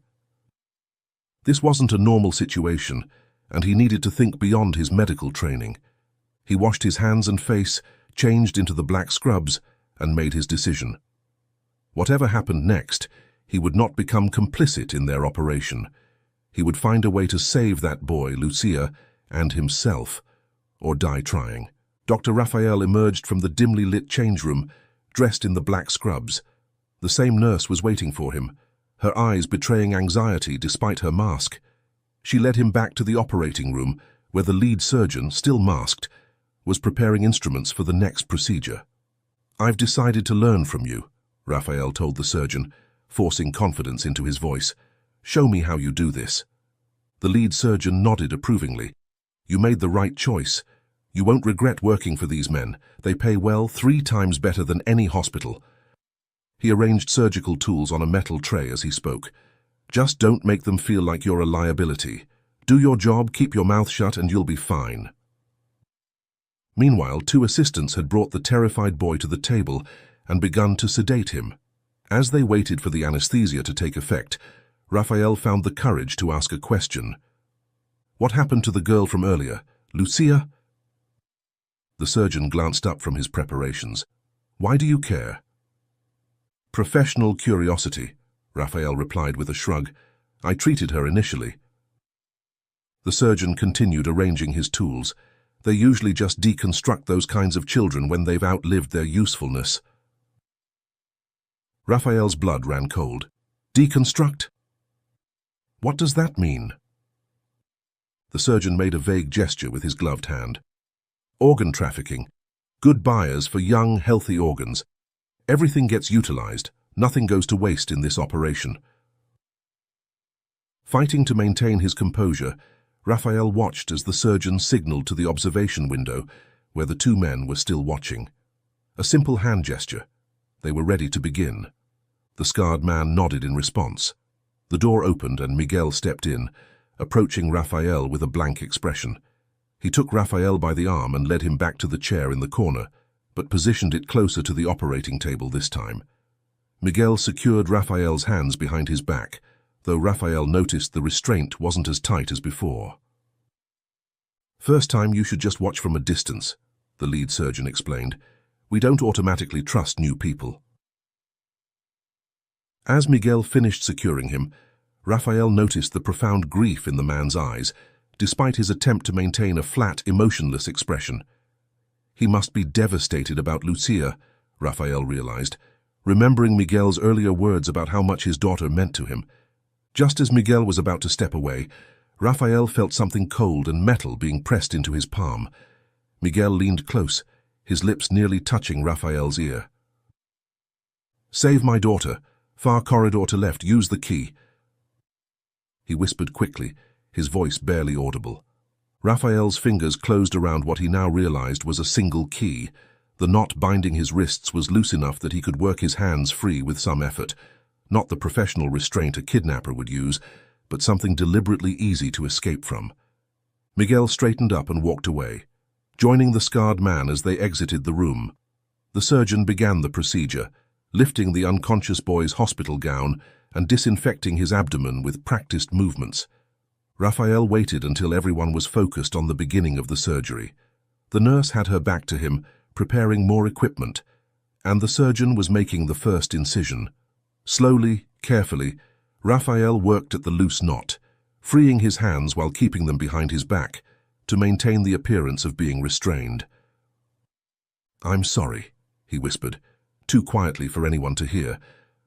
This wasn't a normal situation, and he needed to think beyond his medical training. He washed his hands and face, changed into the black scrubs, and made his decision. Whatever happened next, he would not become complicit in their operation. He would find a way to save that boy, Lucia, and himself, or die trying. Dr. Raphael emerged from the dimly lit change room, dressed in the black scrubs. The same nurse was waiting for him, her eyes betraying anxiety despite her mask. She led him back to the operating room, where the lead surgeon, still masked, was preparing instruments for the next procedure. "I've decided to learn from you," Raphael told the surgeon, forcing confidence into his voice. "Show me how you do this." The lead surgeon nodded approvingly. "You made the right choice. You won't regret working for these men. They pay well, 3 times better than any hospital." He arranged surgical tools on a metal tray as he spoke. "Just don't make them feel like you're a liability. Do your job, keep your mouth shut, and you'll be fine." Meanwhile, 2 assistants had brought the terrified boy to the table and begun to sedate him. As they waited for the anesthesia to take effect, Raphael found the courage to ask a question. "What happened to the girl from earlier? Lucia?" The surgeon glanced up from his preparations. "Why do you care?" "Professional curiosity," Raphael replied with a shrug. "I treated her initially." The surgeon continued arranging his tools. They usually just deconstruct those kinds of children when they've outlived their usefulness. Raphael's blood ran cold. "Deconstruct? What does that mean?" The surgeon made a vague gesture with his gloved hand. "Organ trafficking. Good buyers for young, healthy organs. Everything gets utilized. Nothing goes to waste in this operation." Fighting to maintain his composure, Raphael watched as the surgeon signaled to the observation window, where the 2 men were still watching. A simple hand gesture. They were ready to begin. The scarred man nodded in response. The door opened and Miguel stepped in, approaching Raphael with a blank expression. He took Raphael by the arm and led him back to the chair in the corner, but positioned it closer to the operating table this time. Miguel secured Raphael's hands behind his back, though Raphael noticed the restraint wasn't as tight as before. "First time you should just watch from a distance," the lead surgeon explained. "We don't automatically trust new people." As Miguel finished securing him, Raphael noticed the profound grief in the man's eyes, despite his attempt to maintain a flat, emotionless expression. He must be devastated about Lucia, Raphael realized, remembering Miguel's earlier words about how much his daughter meant to him. Just as Miguel was about to step away, Raphael felt something cold and metal being pressed into his palm. Miguel leaned close, his lips nearly touching Raphael's ear. "Save my daughter. Far corridor to left. Use the key." He whispered quickly, his voice barely audible. Raphael's fingers closed around what he now realized was a single key. The knot binding his wrists was loose enough that he could work his hands free with some effort. Not the professional restraint a kidnapper would use, but something deliberately easy to escape from. Miguel straightened up and walked away, joining the scarred man as they exited the room. The surgeon began the procedure, lifting the unconscious boy's hospital gown and disinfecting his abdomen with practiced movements. Raphael waited until everyone was focused on the beginning of the surgery. The nurse had her back to him, preparing more equipment, and the surgeon was making the first incision. Slowly, carefully, Raphael worked at the loose knot, freeing his hands while keeping them behind his back to maintain the appearance of being restrained. "I'm sorry," he whispered, too quietly for anyone to hear,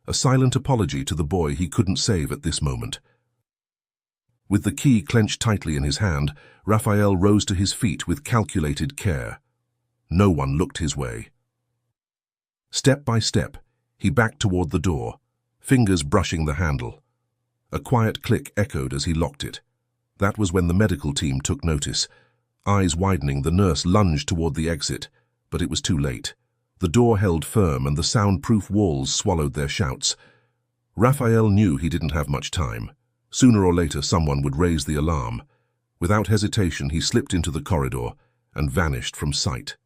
a silent apology to the boy he couldn't save at this moment. With the key clenched tightly in his hand, Raphael rose to his feet with calculated care. No one looked his way. Step by step, he backed toward the door, fingers brushing the handle. A quiet click echoed as he locked it. That was when the medical team took notice. Eyes widening, the nurse lunged toward the exit, but it was too late. The door held firm and the soundproof walls swallowed their shouts. Raphael knew he didn't have much time. Sooner or later someone would raise the alarm. Without hesitation, he slipped into the corridor and vanished from sight.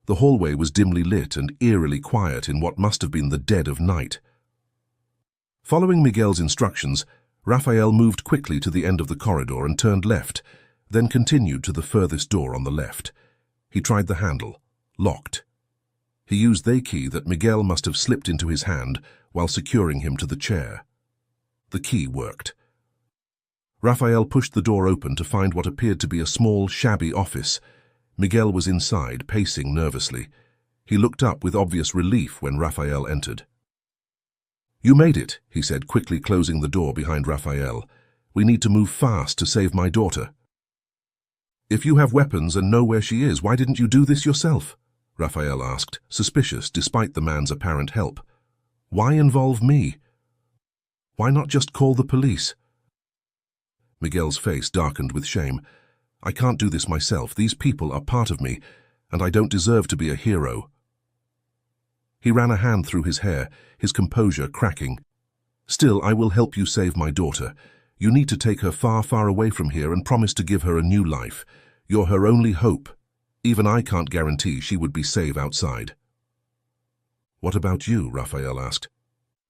The hallway was dimly lit and eerily quiet in what must have been the dead of night. Following Miguel's instructions, Raphael moved quickly to the end of the corridor and turned left, then continued to the furthest door on the left. He tried the handle. Locked. He used the key that Miguel must have slipped into his hand while securing him to the chair. The key worked. Raphael pushed the door open to find what appeared to be a small, shabby office. Miguel was inside, pacing nervously. He looked up with obvious relief when Raphael entered. "You made it," he said, quickly closing the door behind Raphael. "We need to move fast to save my daughter." "If you have weapons and know where she is, why didn't you do this yourself?" Raphael asked, suspicious despite the man's apparent help. "Why involve me? Why not just call the police?" Miguel's face darkened with shame. "I can't do this myself. These people are part of me, and I don't deserve to be a hero." He ran a hand through his hair, his composure cracking. "Still, I will help you save my daughter. You need to take her far, far away from here and promise to give her a new life. You're her only hope. Even I can't guarantee she would be safe outside." "What about you?" Raphael asked.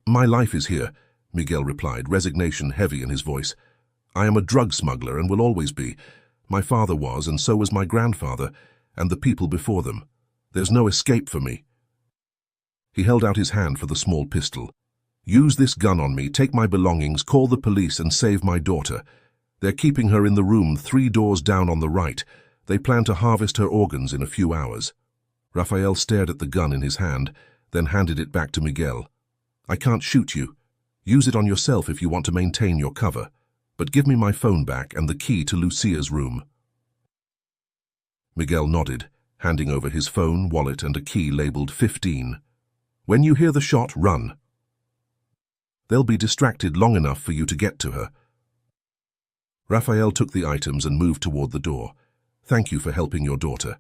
"My life is here," Miguel replied, resignation heavy in his voice. "I am a drug smuggler and will always be. My father was, and so was my grandfather, and the people before them. There's no escape for me." He held out his hand for the small pistol. "Use this gun on me, take my belongings, call the police and save my daughter. They're keeping her in the room 3 doors down on the right. They plan to harvest her organs in a few hours." Raphael stared at the gun in his hand, then handed it back to Miguel. "I can't shoot you. Use it on yourself if you want to maintain your cover. But give me my phone back and the key to Lucia's room." Miguel nodded, handing over his phone, wallet and a key labeled 15. "When you hear the shot, run. They'll be distracted long enough for you to get to her." Raphael took the items and moved toward the door. "Thank you for helping your daughter.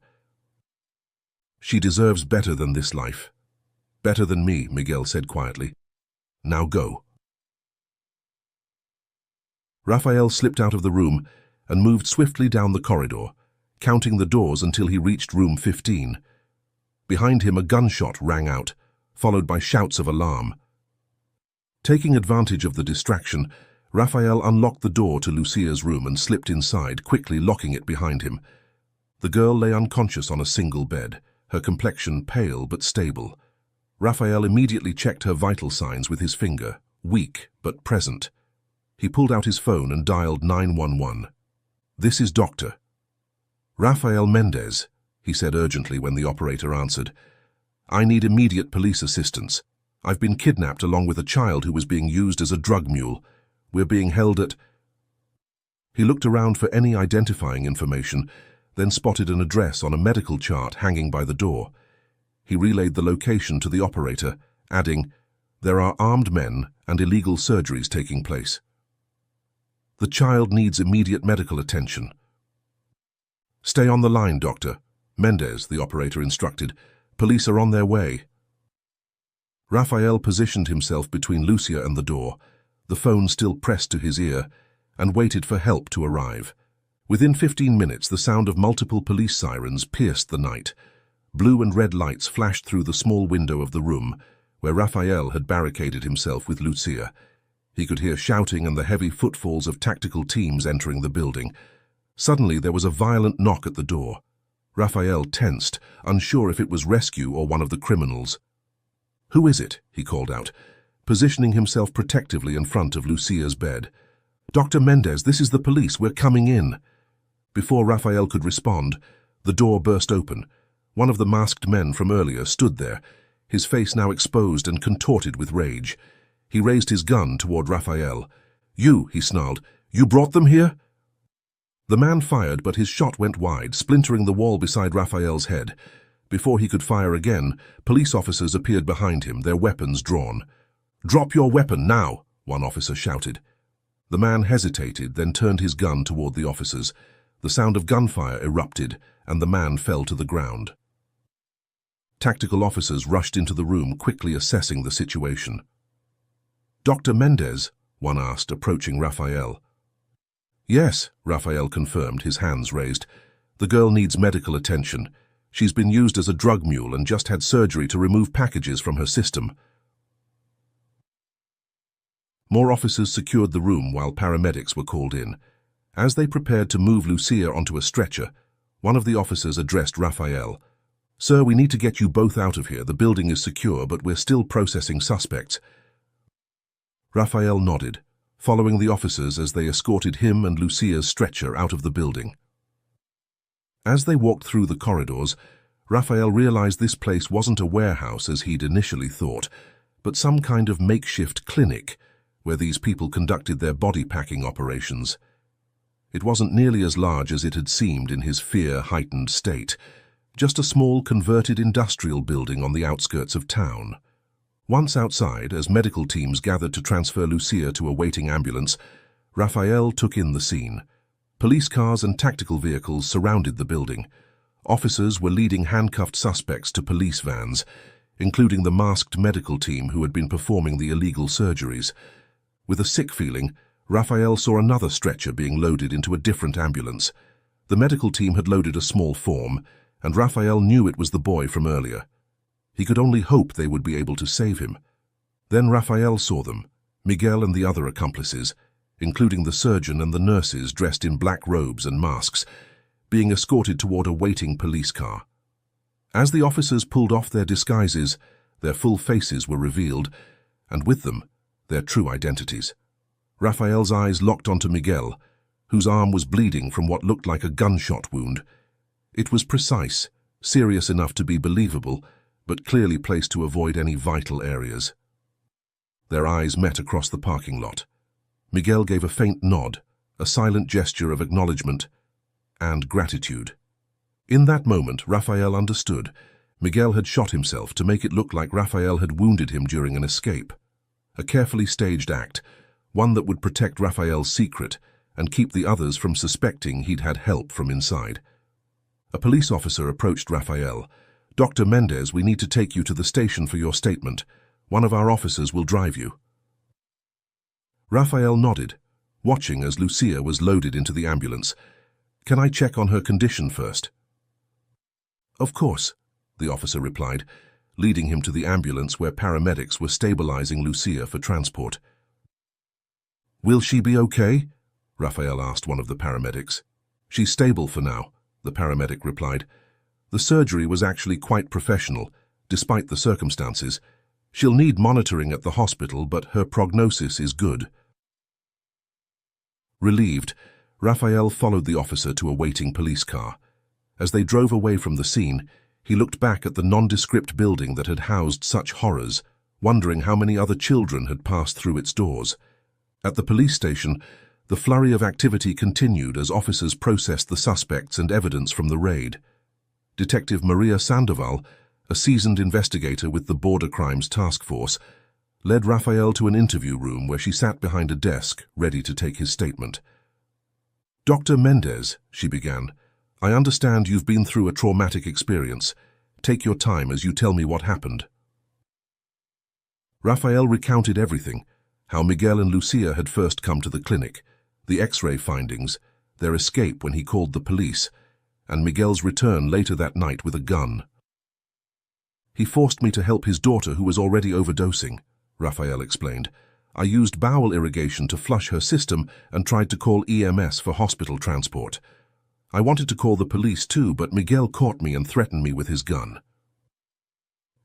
She deserves better than this life." "Better than me," Miguel said quietly. "Now go." Raphael slipped out of the room and moved swiftly down the corridor, counting the doors until he reached room 15. Behind him a gunshot rang out, followed by shouts of alarm. Taking advantage of the distraction, Raphael unlocked the door to Lucia's room and slipped inside, quickly locking it behind him. The girl lay unconscious on a single bed, her complexion pale but stable. Raphael immediately checked her vital signs with his finger, weak but present. He pulled out his phone and dialed 911. "This is Dr. Rafael Mendez," he said urgently when the operator answered. "I need immediate police assistance. I've been kidnapped along with a child who was being used as a drug mule. We're being held at—" He looked around for any identifying information, then spotted an address on a medical chart hanging by the door. He relayed the location to the operator, adding, "There are armed men and illegal surgeries taking place. The child needs immediate medical attention." "Stay on the line, Doctor. Mendez," the operator instructed. "Police are on their way." Raphael positioned himself between Lucia and the door, the phone still pressed to his ear, and waited for help to arrive. Within 15 minutes, the sound of multiple police sirens pierced the night. Blue and red lights flashed through the small window of the room, where Raphael had barricaded himself with Lucia. He could hear shouting and the heavy footfalls of tactical teams entering the building. Suddenly, there was a violent knock at the door. Raphael tensed, unsure if it was rescue or one of the criminals. "Who is it?" he called out, positioning himself protectively in front of Lucia's bed. "Dr. Mendez, this is the police. We're coming in." Before Raphael could respond, the door burst open. One of the masked men from earlier stood there, his face now exposed and contorted with rage. He raised his gun toward Raphael. "You," he snarled, "you brought them here?" The man fired, but his shot went wide, splintering the wall beside Raphael's head. Before he could fire again, police officers appeared behind him, their weapons drawn. "Drop your weapon now," one officer shouted. The man hesitated, then turned his gun toward the officers. The sound of gunfire erupted, and the man fell to the ground. Tactical officers rushed into the room, quickly assessing the situation. "Dr. Mendez?" one asked, approaching Raphael. "Yes," Raphael confirmed, his hands raised. "The girl needs medical attention. She's been used as a drug mule and just had surgery to remove packages from her system." More officers secured the room while paramedics were called in. As they prepared to move Lucia onto a stretcher, one of the officers addressed Raphael. "Sir, we need to get you both out of here. The building is secure, but we're still processing suspects." Raphael nodded, following the officers as they escorted him and Lucia's stretcher out of the building. As they walked through the corridors, Raphael realized this place wasn't a warehouse as he'd initially thought, but some kind of makeshift clinic where these people conducted their body-packing operations. It wasn't nearly as large as it had seemed in his fear-heightened state, just a small converted industrial building on the outskirts of town. Once outside, as medical teams gathered to transfer Lucia to a waiting ambulance, Raphael took in the scene. Police cars and tactical vehicles surrounded the building. Officers were leading handcuffed suspects to police vans, including the masked medical team who had been performing the illegal surgeries. With a sick feeling, Raphael saw another stretcher being loaded into a different ambulance. The medical team had loaded a small form, and Raphael knew it was the boy from earlier. He could only hope they would be able to save him. Then Raphael saw them, Miguel and the other accomplices, including the surgeon and the nurses dressed in black robes and masks, being escorted toward a waiting police car. As the officers pulled off their disguises, their full faces were revealed, and with them, their true identities. Raphael's eyes locked onto Miguel, whose arm was bleeding from what looked like a gunshot wound. It was precise, serious enough to be believable, but clearly placed to avoid any vital areas. Their eyes met across the parking lot. Miguel gave a faint nod, a silent gesture of acknowledgement and gratitude. In that moment, Raphael understood. Miguel had shot himself to make it look like Raphael had wounded him during an escape. A carefully staged act, one that would protect Raphael's secret and keep the others from suspecting he'd had help from inside. A police officer approached Raphael. "Dr. Mendez, we need to take you to the station for your statement. One of our officers will drive you." Raphael nodded, watching as Lucia was loaded into the ambulance. "Can I check on her condition first?" "Of course," the officer replied, leading him to the ambulance where paramedics were stabilizing Lucia for transport. "Will she be okay?" Raphael asked one of the paramedics. "She's stable for now," the paramedic replied. "The surgery was actually quite professional, despite the circumstances. She'll need monitoring at the hospital, but her prognosis is good." Relieved, Raphael followed the officer to a waiting police car. As they drove away from the scene, he looked back at the nondescript building that had housed such horrors, wondering how many other children had passed through its doors. At the police station, the flurry of activity continued as officers processed the suspects and evidence from the raid. Detective Maria Sandoval, a seasoned investigator with the Border Crimes Task Force, led Raphael to an interview room where she sat behind a desk, ready to take his statement. "Dr. Mendez," she began, "I understand you've been through a traumatic experience. Take your time as you tell me what happened." Raphael recounted everything, how Miguel and Lucia had first come to the clinic, the X-ray findings, their escape when he called the police, and Miguel's return later that night with a gun. "He forced me to help his daughter who was already overdosing," Raphael explained. "I used bowel irrigation to flush her system and tried to call EMS for hospital transport. I wanted to call the police too, but Miguel caught me and threatened me with his gun."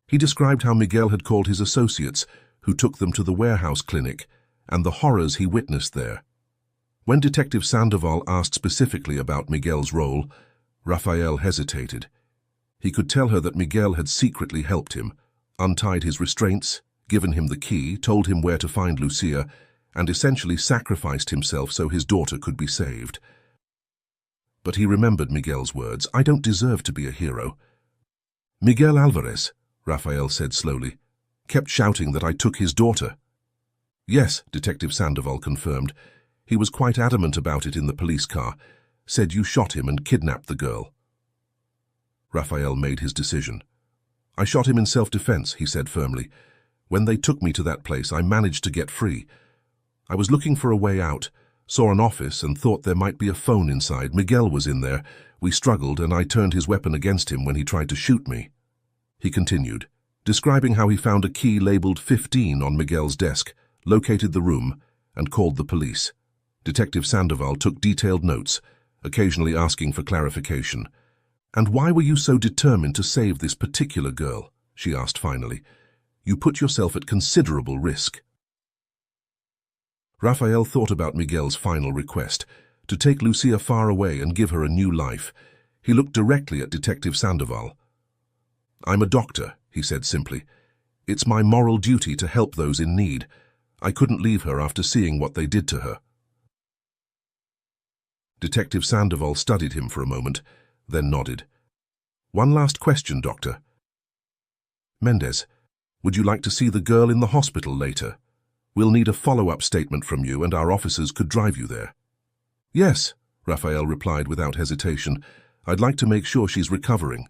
He described how Miguel had called his associates, who took them to the warehouse clinic, and the horrors he witnessed there. When Detective Sandoval asked specifically about Miguel's role, Raphael hesitated. He could tell her that Miguel had secretly helped him, untied his restraints, given him the key, told him where to find Lucia, and essentially sacrificed himself so his daughter could be saved. But he remembered Miguel's words, "I don't deserve to be a hero." "Miguel Alvarez," Raphael said slowly, "kept shouting that I took his daughter." "Yes," Detective Sandoval confirmed. "He was quite adamant about it in the police car, said you shot him and kidnapped the girl." Raphael made his decision. "I shot him in self-defense," he said firmly. "When they took me to that place, I managed to get free. I was looking for a way out, saw an office and thought there might be a phone inside. Miguel was in there. We struggled and I turned his weapon against him when he tried to shoot me." He continued, describing how he found a key labeled 15 on Miguel's desk, located the room, and called the police. Detective Sandoval took detailed notes, occasionally asking for clarification. "And why were you so determined to save this particular girl?" she asked finally. "You put yourself at considerable risk." Raphael thought about Miguel's final request, to take Lucia far away and give her a new life. He looked directly at Detective Sandoval. "I'm a doctor," he said simply. "It's my moral duty to help those in need. I couldn't leave her after seeing what they did to her." Detective Sandoval studied him for a moment, then nodded. "One last question, Doctor. Mendez, would you like to see the girl in the hospital later? We'll need a follow-up statement from you, and our officers could drive you there." "Yes," Raphael replied without hesitation. "I'd like to make sure she's recovering."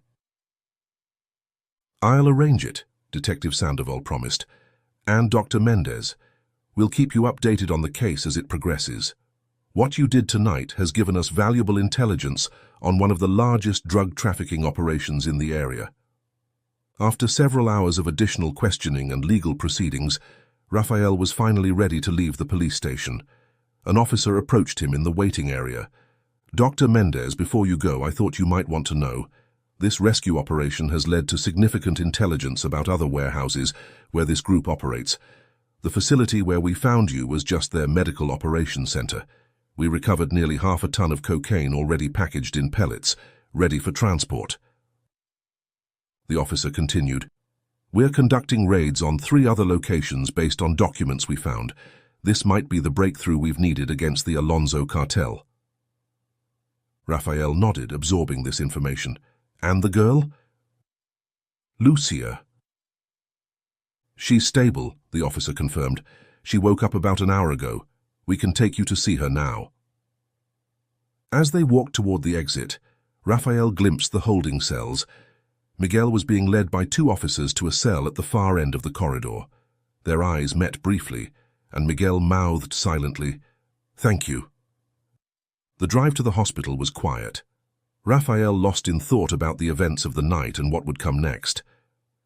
"I'll arrange it," Detective Sandoval promised. "And Dr. Mendez, we'll keep you updated on the case as it progresses. What you did tonight has given us valuable intelligence on one of the largest drug trafficking operations in the area." After several hours of additional questioning and legal proceedings, Raphael was finally ready to leave the police station. An officer approached him in the waiting area. "Dr. Mendez, before you go, I thought you might want to know. This rescue operation has led to significant intelligence about other warehouses where this group operates. The facility where we found you was just their medical operations center. We recovered nearly half a ton of cocaine already packaged in pellets, ready for transport." The officer continued. "We're conducting raids on 3 other locations based on documents we found. This might be the breakthrough we've needed against the Alonso cartel." Raphael nodded, absorbing this information. "And the girl?" "Lucia." "She's stable," the officer confirmed. "She woke up about an hour ago. We can take you to see her now." As they walked toward the exit, Raphael glimpsed the holding cells. Miguel was being led by 2 officers to a cell at the far end of the corridor. Their eyes met briefly, and Miguel mouthed silently, "Thank you." The drive to the hospital was quiet. Raphael lost in thought about the events of the night and what would come next.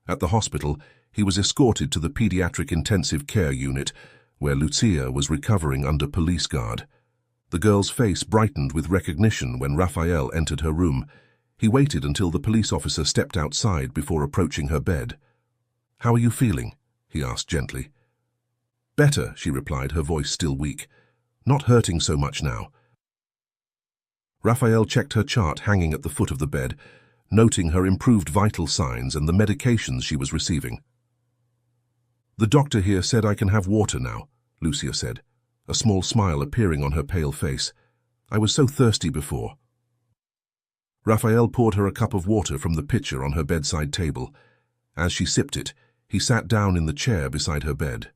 At the hospital, he was escorted to the pediatric intensive care unit, where Lucia was recovering under police guard. The girl's face brightened with recognition when Raphael entered her room. He waited until the police officer stepped outside before approaching her bed. "How are you feeling?" he asked gently. "Better," she replied, her voice still weak. "Not hurting so much now." Raphael checked her chart hanging at the foot of the bed, noting her improved vital signs and the medications she was receiving. "The doctor here said I can have water now," Lucia said, a small smile appearing on her pale face. "I was so thirsty before." Raphael poured her a cup of water from the pitcher on her bedside table. As she sipped it, he sat down in the chair beside her bed.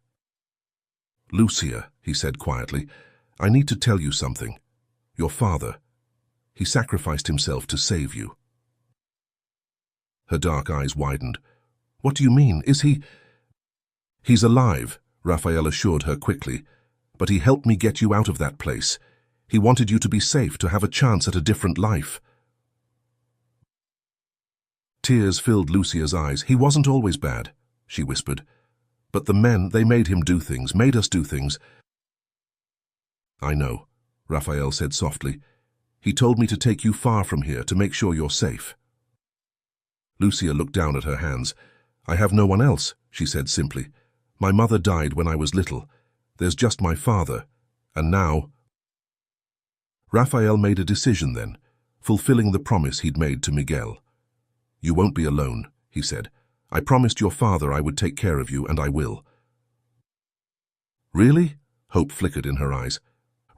"Lucia," he said quietly, "I need to tell you something. Your father, he sacrificed himself to save you." Her dark eyes widened. "What do you mean? Is he—" "He's alive," Raphael assured her quickly, "but he helped me get you out of that place. He wanted you to be safe, to have a chance at a different life." Tears filled Lucia's eyes. "He wasn't always bad," she whispered. "But the men, they made him do things, made us do things." "I know," Raphael said softly. "He told me to take you far from here to make sure you're safe." Lucia looked down at her hands. "I have no one else," she said simply. "My mother died when I was little. There's just my father. And now—" Raphael made a decision then, fulfilling the promise he'd made to Miguel. "You won't be alone," he said. "I promised your father I would take care of you, and I will." "Really?" Hope flickered in her eyes.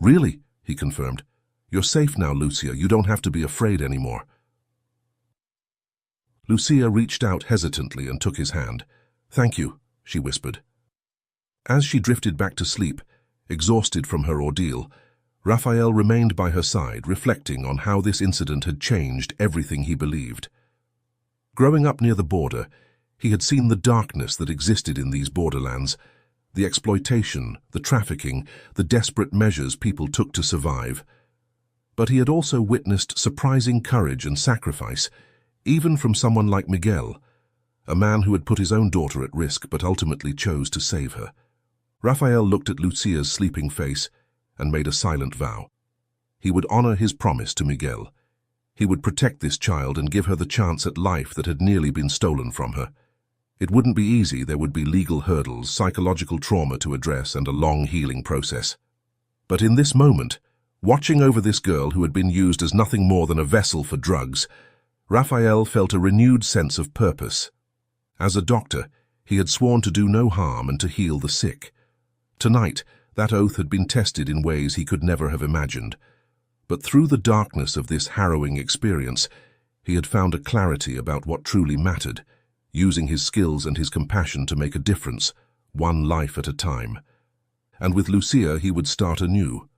"Really," he confirmed. "You're safe now, Lucia. You don't have to be afraid anymore." Lucia reached out hesitantly and took his hand. "Thank you," she whispered. As she drifted back to sleep, exhausted from her ordeal, Raphael remained by her side, reflecting on how this incident had changed everything he believed. Growing up near the border, he had seen the darkness that existed in these borderlands, the exploitation, the trafficking, the desperate measures people took to survive. But he had also witnessed surprising courage and sacrifice, even from someone like Miguel, a man who had put his own daughter at risk but ultimately chose to save her. Raphael looked at Lucia's sleeping face and made a silent vow. He would honor his promise to Miguel. He would protect this child and give her the chance at life that had nearly been stolen from her. It wouldn't be easy. There would be legal hurdles, psychological trauma to address, and a long healing process. But in this moment, watching over this girl who had been used as nothing more than a vessel for drugs, Raphael felt a renewed sense of purpose. As a doctor, he had sworn to do no harm and to heal the sick. Tonight, that oath had been tested in ways he could never have imagined. But through the darkness of this harrowing experience, he had found a clarity about what truly mattered, using his skills and his compassion to make a difference, one life at a time. And with Lucia, he would start anew,